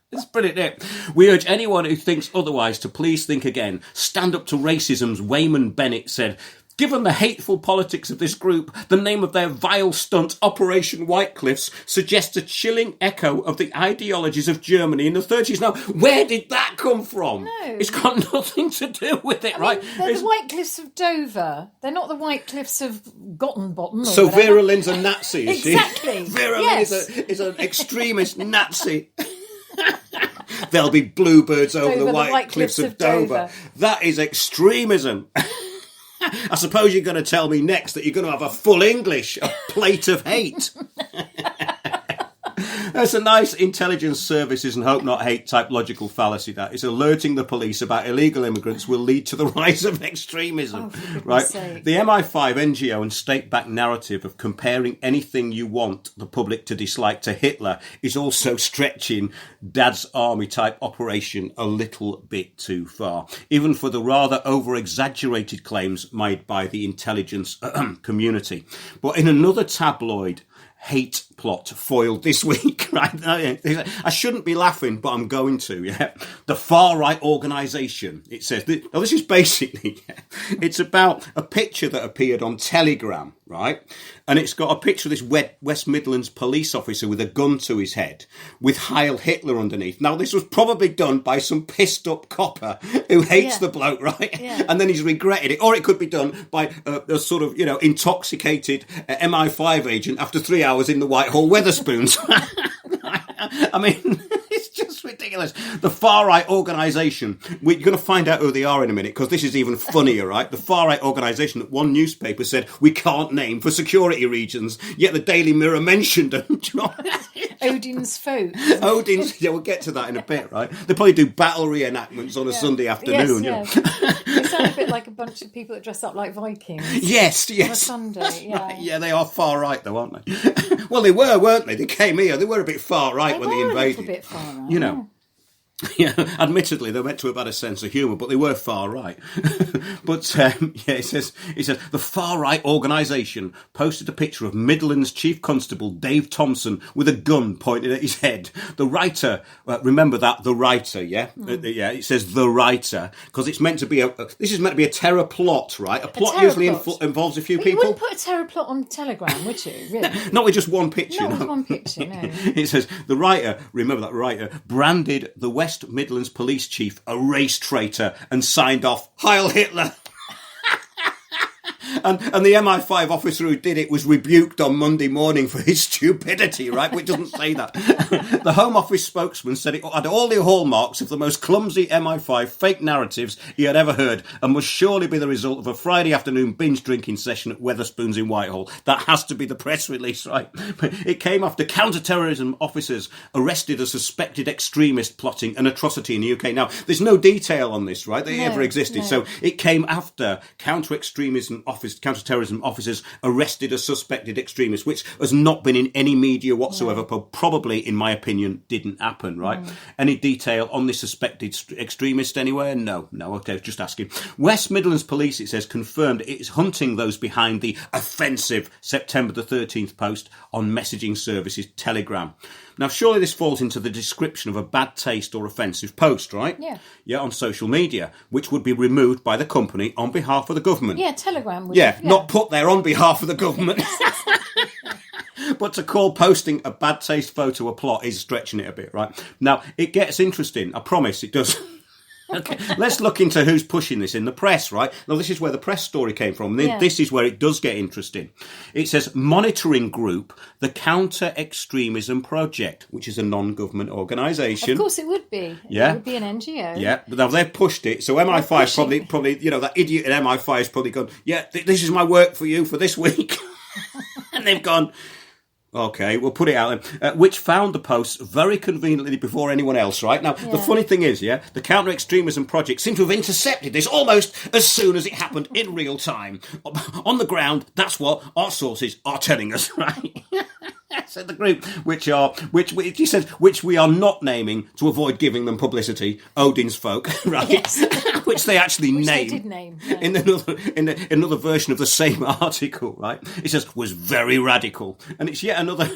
It's brilliant. We urge anyone who thinks otherwise to please think again. Stand up to racism's Wayman Bennett said, given the hateful politics of this group, the name of their vile stunt, Operation White Cliffs, suggests a chilling echo of the ideologies of Germany in the 30s. Now, where did that come from? No. It's got nothing to do with it, right? They're the White Cliffs of Dover. They're not the White Cliffs of Gottenbottom. So whatever. Vera Lynn's a Nazi, is exactly. She? Vera Lynn is an extremist Nazi. There'll be bluebirds over the white cliffs of Dover. That is extremism. I suppose you're going to tell me next that you're going to have a full English, a plate of hate. That's a nice intelligence services and hope not hate type logical fallacy. That is alerting the police about illegal immigrants will lead to the rise of extremism. Right? Sake. The MI5 NGO and state-backed narrative of comparing anything you want the public to dislike to Hitler is also stretching Dad's Army type operation a little bit too far, even for the rather over-exaggerated claims made by the intelligence community. But in another tabloid hate plot foiled this week, right? I shouldn't be laughing, but I'm going to, yeah. The far-right organisation, it says, this is basically, it's about a picture that appeared on Telegram, right? And it's got a picture of this West Midlands police officer with a gun to his head with Heil Hitler underneath. Now, this was probably done by some pissed-up copper who hates the bloke, right? Yeah. And then he's regretted it. Or it could be done by a sort of, intoxicated MI5 agent after 3 hours in the Whitehall Weatherspoons. I mean, it's just ridiculous. The far-right organisation, you're going to find out who they are in a minute, because this is even funnier, right? The far-right organisation that one newspaper said we can't name for security reasons, yet the Daily Mirror mentioned them. Odin's folk. Odin's, we'll get to that in a bit, right? They probably do battle reenactments on a Sunday afternoon. Yes, yes. They sound a bit like a bunch of people that dress up like Vikings. Yes. On a Sunday, yeah. Right, yeah, they are far right, though, aren't they? Well, they were, weren't they? They came here. They were a bit far right when they invaded. A little bit far right. You know. Yeah, admittedly, they're meant to have had a sense of humour, but they were far right. But it says the far right organisation posted a picture of Midlands Chief Constable Dave Thompson with a gun pointed at his head. The writer, remember that, the writer, yeah, yeah. It says the writer because it's meant to be this is meant to be a terror plot, right? A plot usually involves a few people. You wouldn't put a terror plot on Telegram, would you? Really? Not with just one picture. Not with one picture. No. It says the writer. Remember that writer branded the West Midlands police chief a race traitor and signed off Heil Hitler. And the MI5 officer who did it was rebuked on Monday morning for his stupidity, right? Which doesn't say that. The Home Office spokesman said it had all the hallmarks of the most clumsy MI5 fake narratives he had ever heard and must surely be the result of a Friday afternoon binge drinking session at Weatherspoons in Whitehall. That has to be the press release, right? It came after counter-terrorism officers arrested a suspected extremist plotting an atrocity in the UK. Now, there's no detail on this, right? They ever existed. No. So it came after counter-terrorism officers arrested a suspected extremist, which has not been in any media whatsoever, but probably, in my opinion, didn't happen, right? Any detail on this suspected extremist anywhere? No, okay, just asking. West Midlands Police, it says, confirmed it is hunting those behind the offensive September the 13th post on messaging services Telegram. Now, surely this falls into the description of a bad taste or offensive post, right? Yeah. Yeah, on social media, which would be removed by the company on behalf of the government. Yeah, Telegram would. Yeah, not put there on behalf of the government. But to call posting a bad taste photo a plot is stretching it a bit, right? Now, it gets interesting. I promise it does. Okay, let's look into who's pushing this in the press, right? Now, this is where the press story came from. This is where it does get interesting. It says, monitoring group, the Counter-Extremism Project, which is a non-government organisation. Of course it would be. Yeah. It would be an NGO. Yeah, but now they've pushed it. So MI5 probably, that idiot in MI5 has probably gone, this is my work for you for this week. And they've gone, okay, we'll put it out then. Which found the posts very conveniently before anyone else, right? Now, the funny thing is, the Counter-Extremism Project seemed to have intercepted this almost as soon as it happened in real time. On the ground, that's what our sources are telling us, right? So the group, which he says, which we are not naming to avoid giving them publicity, Odin's folk, right? Yes. Which they actually named. They did name. Yeah. In another version of the same article, right? It says, was very radical. And it's yet another,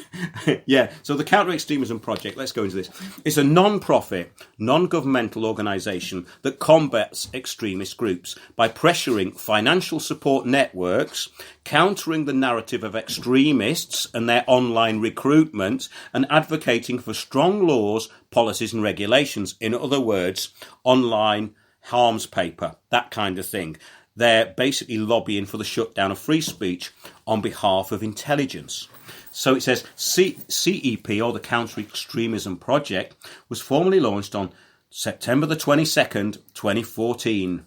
so the Counter-Extremism Project, let's go into this. It's a non-profit, non-governmental organisation that combats extremist groups by pressuring financial support networks, countering the narrative of extremists and their online recruitment, and advocating for strong laws, policies and regulations. In other words, online harms paper, that kind of thing. They're basically lobbying for the shutdown of free speech on behalf of intelligence. So it says CEP, or the Counter-Extremism Project, was formally launched on September the 22nd, 2014.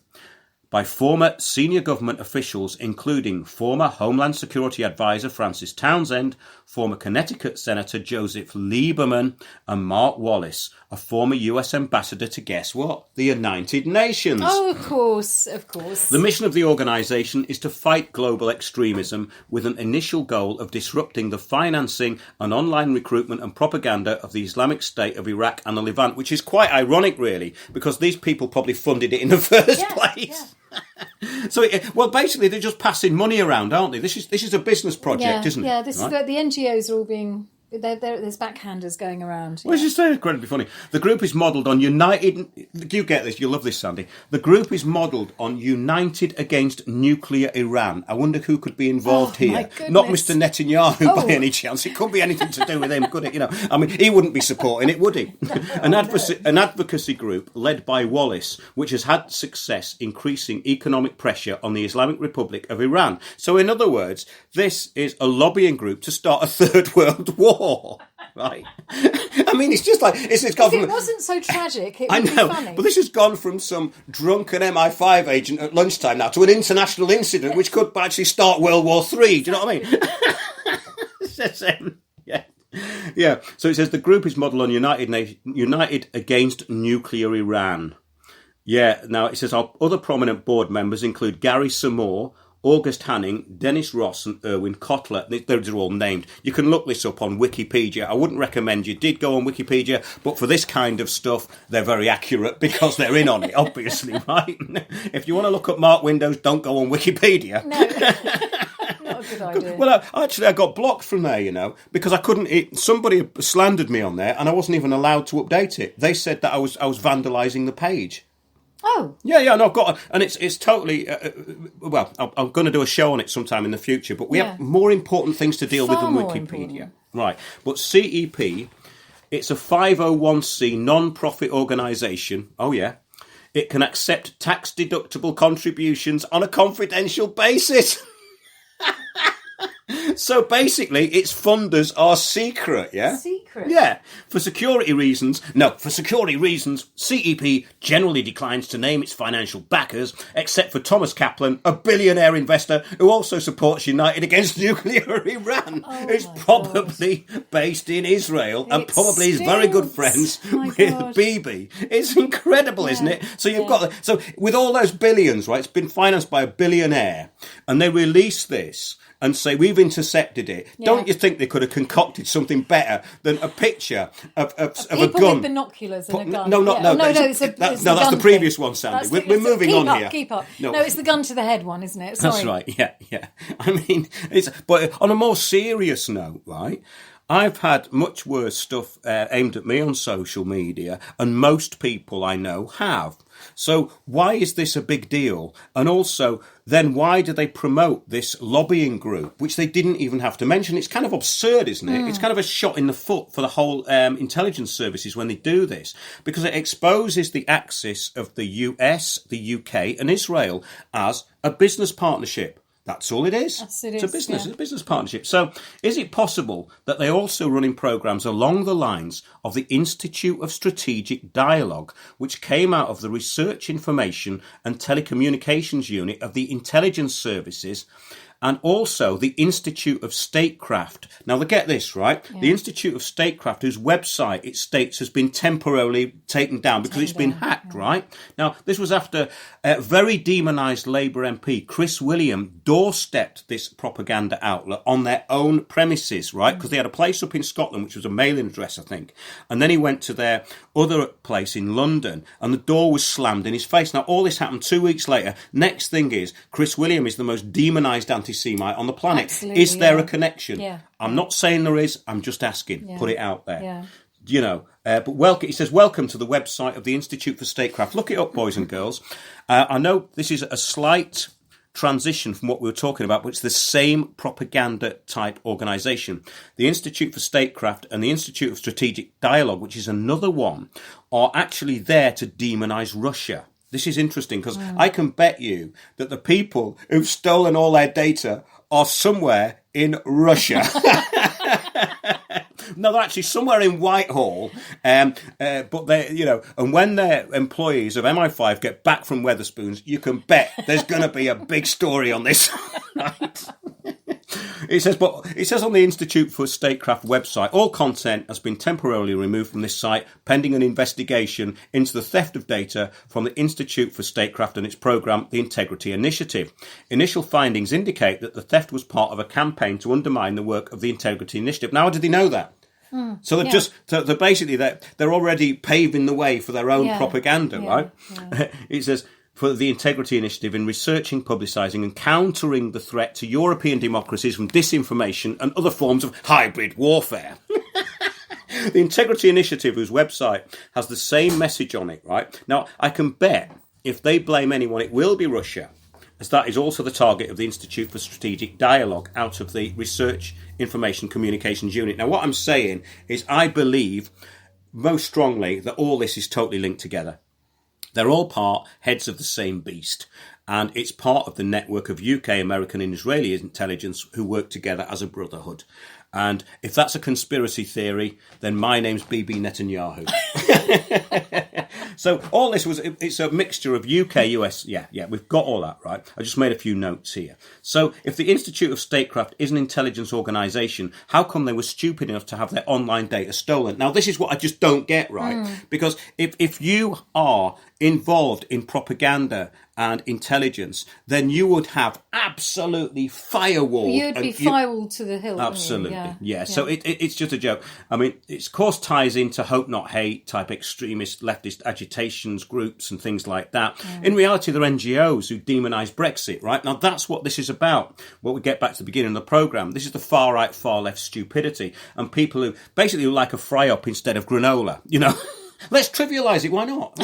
by former senior government officials, including former Homeland Security Advisor Francis Townsend, former Connecticut Senator Joseph Lieberman, and Mark Wallace, a former US ambassador to, guess what? The United Nations. Oh, of course, of course. The mission of the organisation is to fight global extremism with an initial goal of disrupting the financing and online recruitment and propaganda of the Islamic State of Iraq and the Levant, which is quite ironic, really, because these people probably funded it in the first place. Yeah. So, basically, they're just passing money around, aren't they? This is a business project, isn't it? Yeah, this is the NGOs are all being... There's backhanders going around. Well, it's just incredibly funny. The group is modelled on United... You get this, you'll love this, Sandy. The group is modelled on United Against Nuclear Iran. I wonder who could be involved here. Not Mr. Netanyahu by any chance. It couldn't be anything to do with him, could it? You know, I mean, he wouldn't be supporting it, would he? An advocacy group led by Wallace, which has had success increasing economic pressure on the Islamic Republic of Iran. So, in other words, this is a lobbying group to start a third world war. Right? I mean, it's just like it's gone from. If it wasn't so tragic, it I would know, be funny. but this has gone from some drunken MI5 agent at lunchtime now to an international incident which could actually start World War III. Do you know what I mean? Yeah. So it says the group is modelled on United Against Nuclear Iran. Yeah. Now it says our other prominent board members include Gary Samore, August Hanning, Dennis Ross and Erwin Kotler. They're all named. You can look this up on Wikipedia. I wouldn't recommend you did go on Wikipedia, but for this kind of stuff, they're very accurate because they're in on it, obviously, right? If you want to look up Mark Windows, don't go on Wikipedia. No. Not a good idea. Well, I got blocked from there, you know, because I couldn't... Somebody slandered me on there and I wasn't even allowed to update it. They said that I was vandalising the page. Oh. Yeah, no, I've got... And it's totally... I'm going to do a show on it sometime in the future, but we have more important things to deal with than Wikipedia. Important. Right. But CEP, it's a 501c non-profit organisation. Oh, yeah. It can accept tax-deductible contributions on a confidential basis. So basically, its funders are secret, yeah? Secret? Yeah. For security reasons, CEP generally declines to name its financial backers, except for Thomas Kaplan, a billionaire investor who also supports United Against Nuclear Iran, who's probably based in Israel and probably is very good friends with Bibi. It's incredible, isn't it? So you've got... So with all those billions, right, it's been financed by a billionaire, and they release this and say, we've intercepted it. Yeah. Don't you think they could have concocted something better than a picture of a gun? People with binoculars and a gun. No, it's that's the previous one, Sandy. We're moving on here. Keep up. No, it's the gun to the head one, isn't it? Sorry. That's right, yeah. I mean, but on a more serious note, right, I've had much worse stuff aimed at me on social media, and most people I know have. So why is this a big deal? And also, then why do they promote this lobbying group, which they didn't even have to mention? It's kind of absurd, isn't it? It's kind of a shot in the foot for the whole intelligence services when they do this, because it exposes the axis of the US, the UK and Israel as a business partnership. That's all it is. It's a business partnership. So is it possible that they're also running programmes along the lines of the Institute of Strategic Dialogue, which came out of the Research, Information and Telecommunications Unit of the Intelligence Services, and also the Institute of Statecraft? Now, get this, right? Yeah. The Institute of Statecraft, whose website it states has been temporarily taken down because it's been hacked, right? Now, this was after a very demonised Labour MP, Chris William, doorstepped this propaganda outlet on their own premises, right? Because they had a place up in Scotland, which was a mailing address, I think. And then he went to their other place in London, and the door was slammed in his face. Now, all this happened 2 weeks later. Next thing is, Chris William is the most demonised anti-Semite on the planet. Absolutely, is there a connection? Yeah. I'm not saying there is. I'm just asking. Yeah. Put it out there. Yeah. You know, but he says, welcome to the website of the Institute for Statecraft. Look it up, boys and girls. I know this is a slight transition from what we were talking about, but it's the same propaganda type organisation. The Institute for Statecraft and the Institute of Strategic Dialogue, which is another one, are actually there to demonise Russia. This is interesting because I can bet you that the people who've stolen all their data are somewhere in Russia. No, they're actually somewhere in Whitehall. But they, and when their employees of MI5 get back from Wetherspoons, you can bet there's going to be a big story on this. Right? It says on the Institute for Statecraft website, all content has been temporarily removed from this site pending an investigation into the theft of data from the Institute for Statecraft and its programme, the Integrity Initiative. Initial findings indicate that the theft was part of a campaign to undermine the work of the Integrity Initiative. Now, how did they know that? So they're basically they're already paving the way for their own propaganda, right? Yeah. It says, for the Integrity Initiative in researching, publicising and countering the threat to European democracies from disinformation and other forms of hybrid warfare. The Integrity Initiative, whose website has the same message on it, right? Now, I can bet if they blame anyone, it will be Russia, as that is also the target of the Institute for Strategic Dialogue out of the Research Information Communications Unit. Now, what I'm saying is I believe most strongly that all this is totally linked together. They're all heads of the same beast, and it's part of the network of UK, American and Israeli intelligence who work together as a brotherhood. And if that's a conspiracy theory, then my name's Bibi Netanyahu. So all this it's a mixture of UK, US, we've got all that, right? I just made a few notes here. So if the Institute of Statecraft is an intelligence organisation, how come they were stupid enough to have their online data stolen? Now, this is what I just don't get, right? Because if you are involved in propaganda and intelligence, then you would have absolutely firewall. You'd be firewalled to the hill. Absolutely, yeah. So it's just a joke. I mean, it of course ties into hope not hate type extremist leftist agitations groups and things like that. In reality, they're NGOs who demonise Brexit, right? Now, that's what this is about. What we get back to the beginning of the programme. This is the far right, far left stupidity and people who basically like a fry up instead of granola. Let's trivialise it. Why not?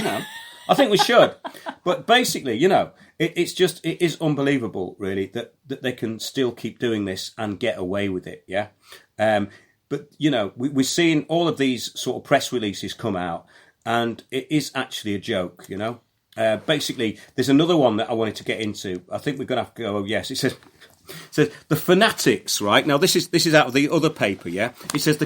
I think we should. But basically, it is unbelievable, really, that they can still keep doing this and get away with it, yeah? But, we've seen all of these sort of press releases come out, and it is actually a joke, Basically, there's another one that I wanted to get into. I think we're going to have to go, yes, it says the fanatics, right? Now, this is out of the other paper, yeah? It says the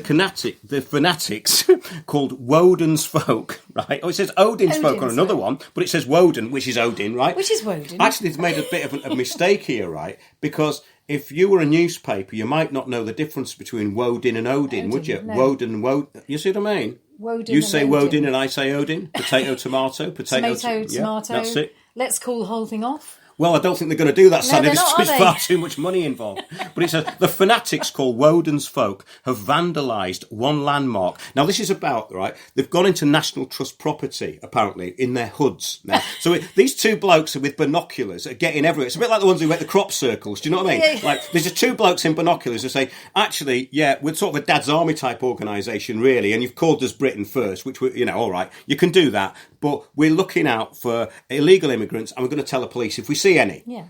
fanatics called Woden's folk, right? Oh, it says Odin's folk on another one, but it says Woden, which is Odin, right? Which is Woden. Actually, it's made a bit of a mistake here, right? Because if you were a newspaper, you might not know the difference between Woden and Odin, would you? No. Woden and Woden. You see what I mean? Woden you say and Woden and I say Odin. Potato, tomato. Tomato, yeah, tomato. That's it. Let's call the whole thing off. Well, I don't think they're going to do that, Sandy. There's far too much money involved. But it says, the fanatics called Woden's folk have vandalised one landmark. Now, this is about, right, they've gone into National Trust property, apparently, in their hoods now. So these two blokes with binoculars are getting everywhere. It's a bit like the ones who make the crop circles. Do you know what I mean? Yeah. Like, there's just two blokes in binoculars who say, actually, yeah, we're sort of a Dad's Army type organisation, really, and you've called us Britain first, which, all right, you can do that. But we're looking out for illegal immigrants, and we're going to tell the police if we see any. Yeah.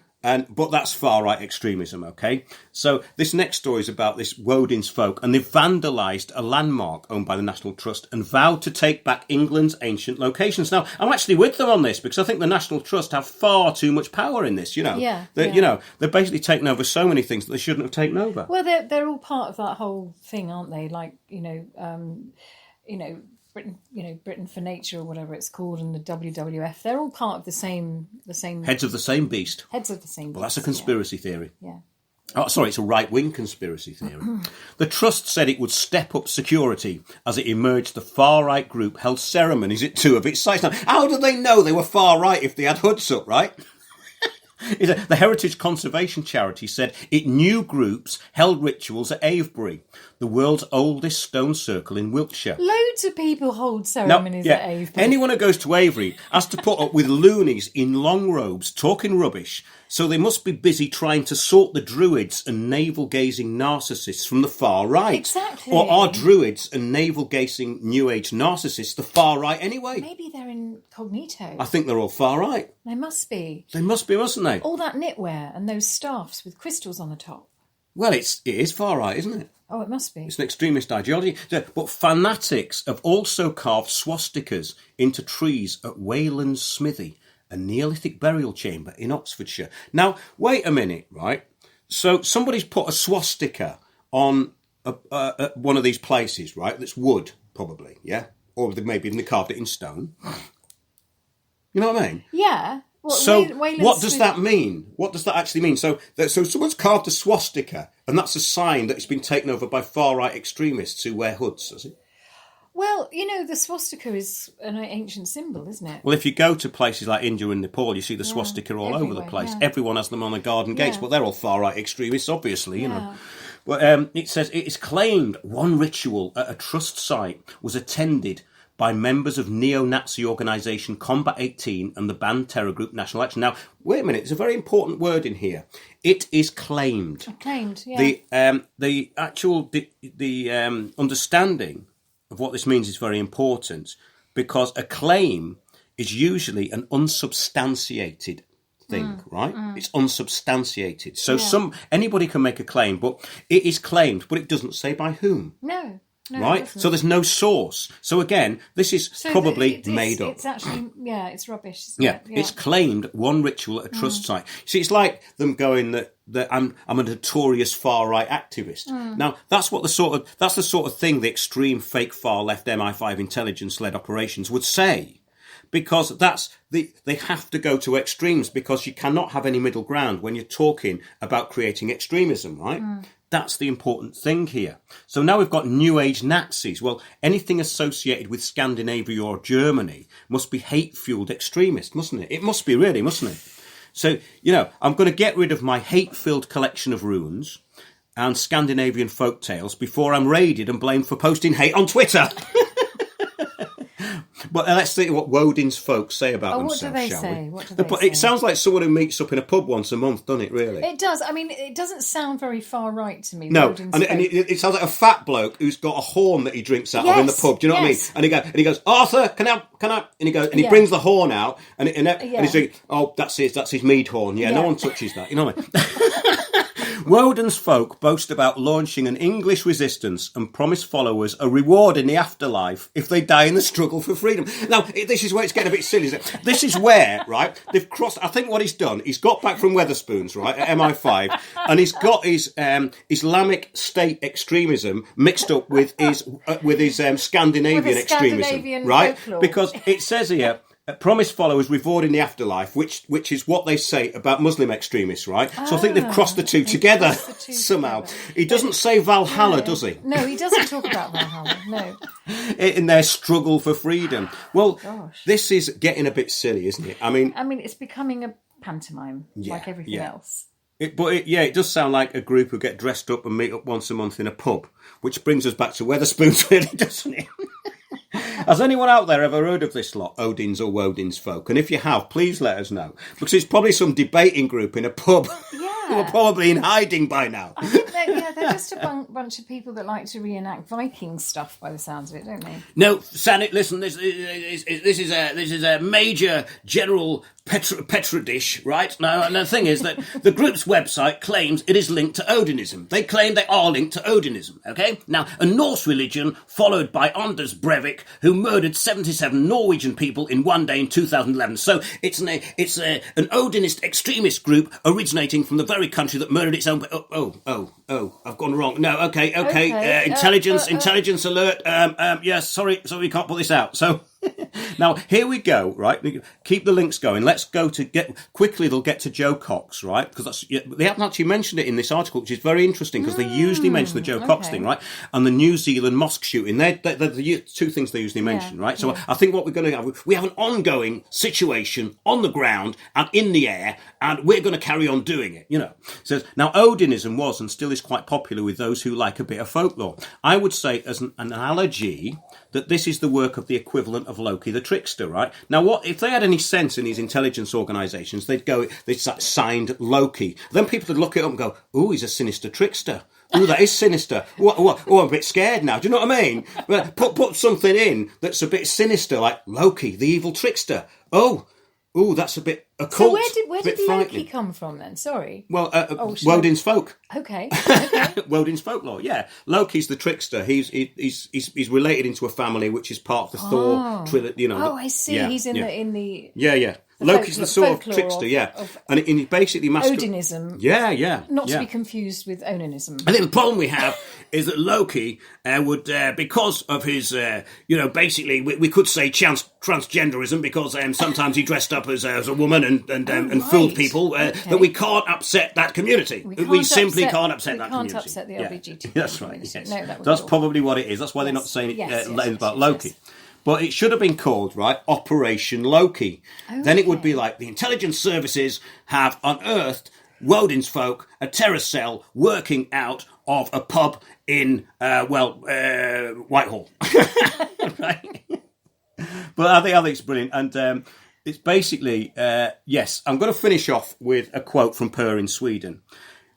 But that's far-right extremism, okay? So this next story is about this Woden's folk, and they've vandalised a landmark owned by the National Trust and vowed to take back England's ancient locations. Now, I'm actually with them on this because I think the National Trust have far too much power in this, Yeah. They're basically taken over so many things that they shouldn't have taken over. Well, they're all part of that whole thing, aren't they? Like, Britain for Nature or whatever it's called, and the WWF, they're all part of the same Heads of the same beast. Heads of the same beast. Well, that's a conspiracy theory. Yeah. Oh, sorry, it's a right-wing conspiracy theory. The Trust said it would step up security as it emerged the far-right group held ceremonies at two of its sites. Now, how do they know they were far-right if they had hoods up, right? The Heritage Conservation Charity said it knew groups held rituals at Avebury, the world's oldest stone circle in Wiltshire. Loads of people hold ceremonies at Avebury. Anyone who goes to Avebury has to put up with loonies in long robes talking rubbish, so they must be busy trying to sort the druids and navel-gazing narcissists from the far right. Exactly. Or are druids and navel-gazing New Age narcissists the far right anyway? Maybe they're incognito. I think they're all far right. They must be. They must be, mustn't they? All that knitwear and those staffs with crystals on the top. Well, it is far right, isn't it? Oh, it must be. It's an extremist ideology. But fanatics have also carved swastikas into trees at Wayland's Smithy, a Neolithic burial chamber in Oxfordshire. Now, wait a minute, right? So somebody's put a swastika on one of these places, right, that's wood, probably, yeah? Or maybe they carved it in stone. You know what I mean? Yeah. Well, So what does that mean? What does that actually mean? So someone's carved a swastika, and that's a sign that it's been taken over by far-right extremists who wear hoods, does it? Well, the swastika is an ancient symbol, isn't it? Well, if you go to places like India and Nepal, you see the swastika all over the place. Yeah. Everyone has them on the garden gates, but they're all far-right extremists, obviously, you know. But it says, it is claimed one ritual at a trust site was attended by members of neo-Nazi organisation Combat 18 and the banned terror group National Action. Now, wait a minute, there's a very important word in here. It is claimed. Claimed, yeah. The actual understanding of what this means is very important, because a claim is usually an unsubstantiated thing, right? It's unsubstantiated. So anybody can make a claim, but it is claimed, but it doesn't say by whom. No, right? So there's no source. So again, this is probably made up. It's actually, it's rubbish. Isn't it? It's claimed one ritual at a trust site. See, it's like them going that I'm a notorious far right activist. Now that's the sort of thing the extreme fake far left MI5 intelligence led operations would say. Because they have to go to extremes, because you cannot have any middle ground when you're talking about creating extremism, right? That's the important thing here. So now we've got New Age Nazis. Well, anything associated with Scandinavia or Germany must be hate-fueled extremist, mustn't it? It must be, really, mustn't it? So, I'm going to get rid of my hate-filled collection of runes and Scandinavian folk tales before I'm raided and blamed for posting hate on Twitter. But let's see what Woden's folks say about themselves, shall we? What do they say? It sounds like someone who meets up in a pub once a month, doesn't it, really? It does. I mean, it doesn't sound very far right to me. No, and it sounds like a fat bloke who's got a horn that he drinks out of in the pub. Do you know what I mean? And he goes, Arthur, can I? And he brings the horn out, and he's like, oh, that's his mead horn. Yeah, no one touches that. You know what I mean? Woden's folk boast about launching an English resistance and promise followers a reward in the afterlife if they die in the struggle for freedom. Now, this is where it's getting a bit silly, isn't it? This is where, right, they've crossed... I think what he's done, he's got back from Wetherspoons, right, at MI5, and he's got his Islamic State extremism mixed up with his Scandinavian extremism, right? Folklore. Because it says here... promise followers reward in the afterlife, which is what they say about Muslim extremists, right? So I think they've crossed the two together somehow. He doesn't say Valhalla, does he? No, he doesn't talk about Valhalla, no. In their struggle for freedom. Well, this is getting a bit silly, isn't it? I mean, it's becoming a pantomime, like everything else. It does sound like a group who get dressed up and meet up once a month in a pub, which brings us back to Wetherspoons, really, doesn't it? Has anyone out there ever heard of this lot, Odin's or Woden's folk? And if you have, please let us know. Because it's probably some debating group in a pub who are probably in hiding by now. I think they're just a bunch of people that like to reenact Viking stuff by the sounds of it, don't they? No, Sanit, listen, this is a major general Petra dish, right? Now, and the thing is that the group's website claims it is linked to Odinism. They claim they are linked to Odinism, okay? Now, a Norse religion followed by Anders Breivik, who murdered 77 Norwegian people in one day in 2011. So it's an Odinist extremist group originating from the very country that murdered its own... Oh, I've gone wrong. No, okay. Intelligence alert. Yes, sorry, we can't put this out. So... Now, here we go, right? Keep the links going. Let's go to they'll get to Joe Cox, right? Because they haven't actually mentioned it in this article, which is very interesting because they usually mention the Joe Cox thing, right? And the New Zealand mosque shooting. They're the two things they usually mention, right? So I think what we're going to have, we have an ongoing situation on the ground and in the air, and we're going to carry on doing it, So now, Odinism was and still is quite popular with those who like a bit of folklore. I would say, as an analogy, that this is the work of the equivalent of Loki the trickster, right? Now, what if they had any sense in these intelligence organisations? They'd signed Loki. Then people would look at him and go, "Ooh, he's a sinister trickster. Ooh, that is sinister. Oh, I'm a bit scared now. Do you know what I mean? But put something in that's a bit sinister, like Loki, the evil trickster. Oh, that's a bit occult. So where did Loki come from then? Sorry. Well, Woden's folk. Okay. Woden's folklore. Yeah, Loki's the trickster. He's related into a family which is part of the Thor trilogy. Oh, I see. He's in the. Yeah. Loki's the sort of trickster, and he basically Odinism. Yeah. Not to be confused with onanism. I think the problem we have is that Loki would, because of his, basically, we could say transgenderism, because sometimes he dressed up as a woman and fooled people, that we can't upset that community. We simply can't upset that community. We can't upset the LGBTQ That's right, community. yes. No, That's probably what it is. That's why they're not saying it about Loki. Yes. But it should have been called, right, Operation Loki. Okay. Then it would be like the intelligence services have unearthed Woden's folk, a terror cell working out of a pub in, Whitehall. Right? But I think it's brilliant. And it's basically, yes, I'm going to finish off with a quote from Per in Sweden.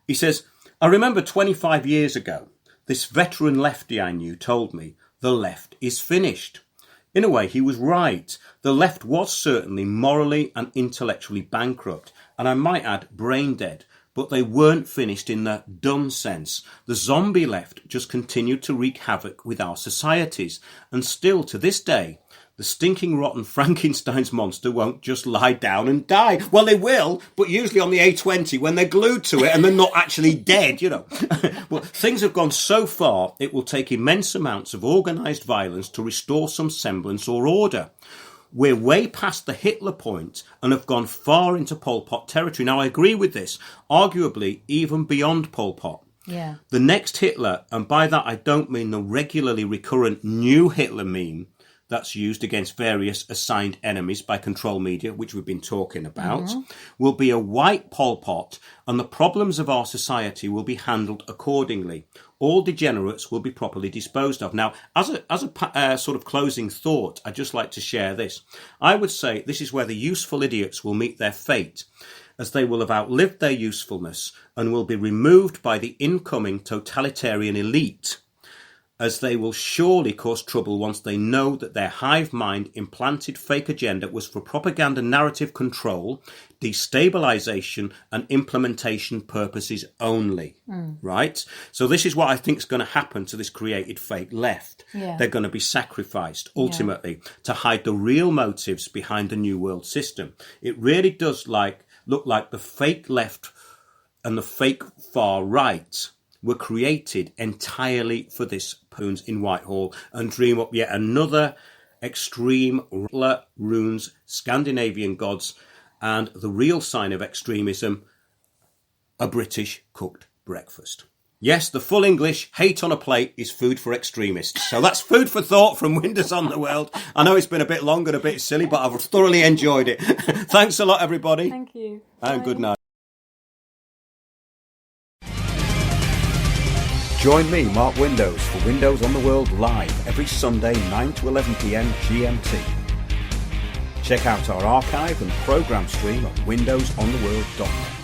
He says, "I remember 25 years ago, this veteran lefty I knew told me, the left is finished. In a way, he was right. The left was certainly morally and intellectually bankrupt, and I might add brain dead, but they weren't finished in the done sense. The zombie left just continued to wreak havoc with our societies, and still to this day, the stinking rotten Frankenstein's monster won't just lie down and die. Well, they will, but usually on the A20 when they're glued to it and they're not actually dead, Well, things have gone so far, it will take immense amounts of organised violence to restore some semblance or order. We're way past the Hitler point and have gone far into Pol Pot territory." Now, I agree with this, arguably even beyond Pol Pot. Yeah. The next Hitler, and by that I don't mean the regularly recurrent new Hitler meme that's used against various assigned enemies by control media, which we've been talking about, will be a white Pol Pot, and the problems of our society will be handled accordingly. All degenerates will be properly disposed of. Now, as a sort of closing thought, I'd just like to share this. I would say this is where the useful idiots will meet their fate, as they will have outlived their usefulness and will be removed by the incoming totalitarian elite, as they will surely cause trouble once they know that their hive mind implanted fake agenda was for propaganda narrative control, destabilization and implementation purposes only. Right? So this is what I think is going to happen to this created fake left. Yeah. They're going to be sacrificed ultimately to hide the real motives behind the New World System. It really does look like the fake left and the fake far right were created entirely for this poons in Whitehall and dream up yet another extreme runes Scandinavian gods, and the real sign of extremism, a British cooked breakfast. Yes, the full English, hate on a plate is food for extremists. So that's food for thought from Windows on the World. I know it's been a bit long and a bit silly, but I've thoroughly enjoyed it. Thanks a lot, everybody. Thank you. And Bye. good night. Join me, Mark Windows, for Windows on the World live every Sunday 9 to 11 p.m. GMT. Check out our archive and programme stream at windowsontheworld.net.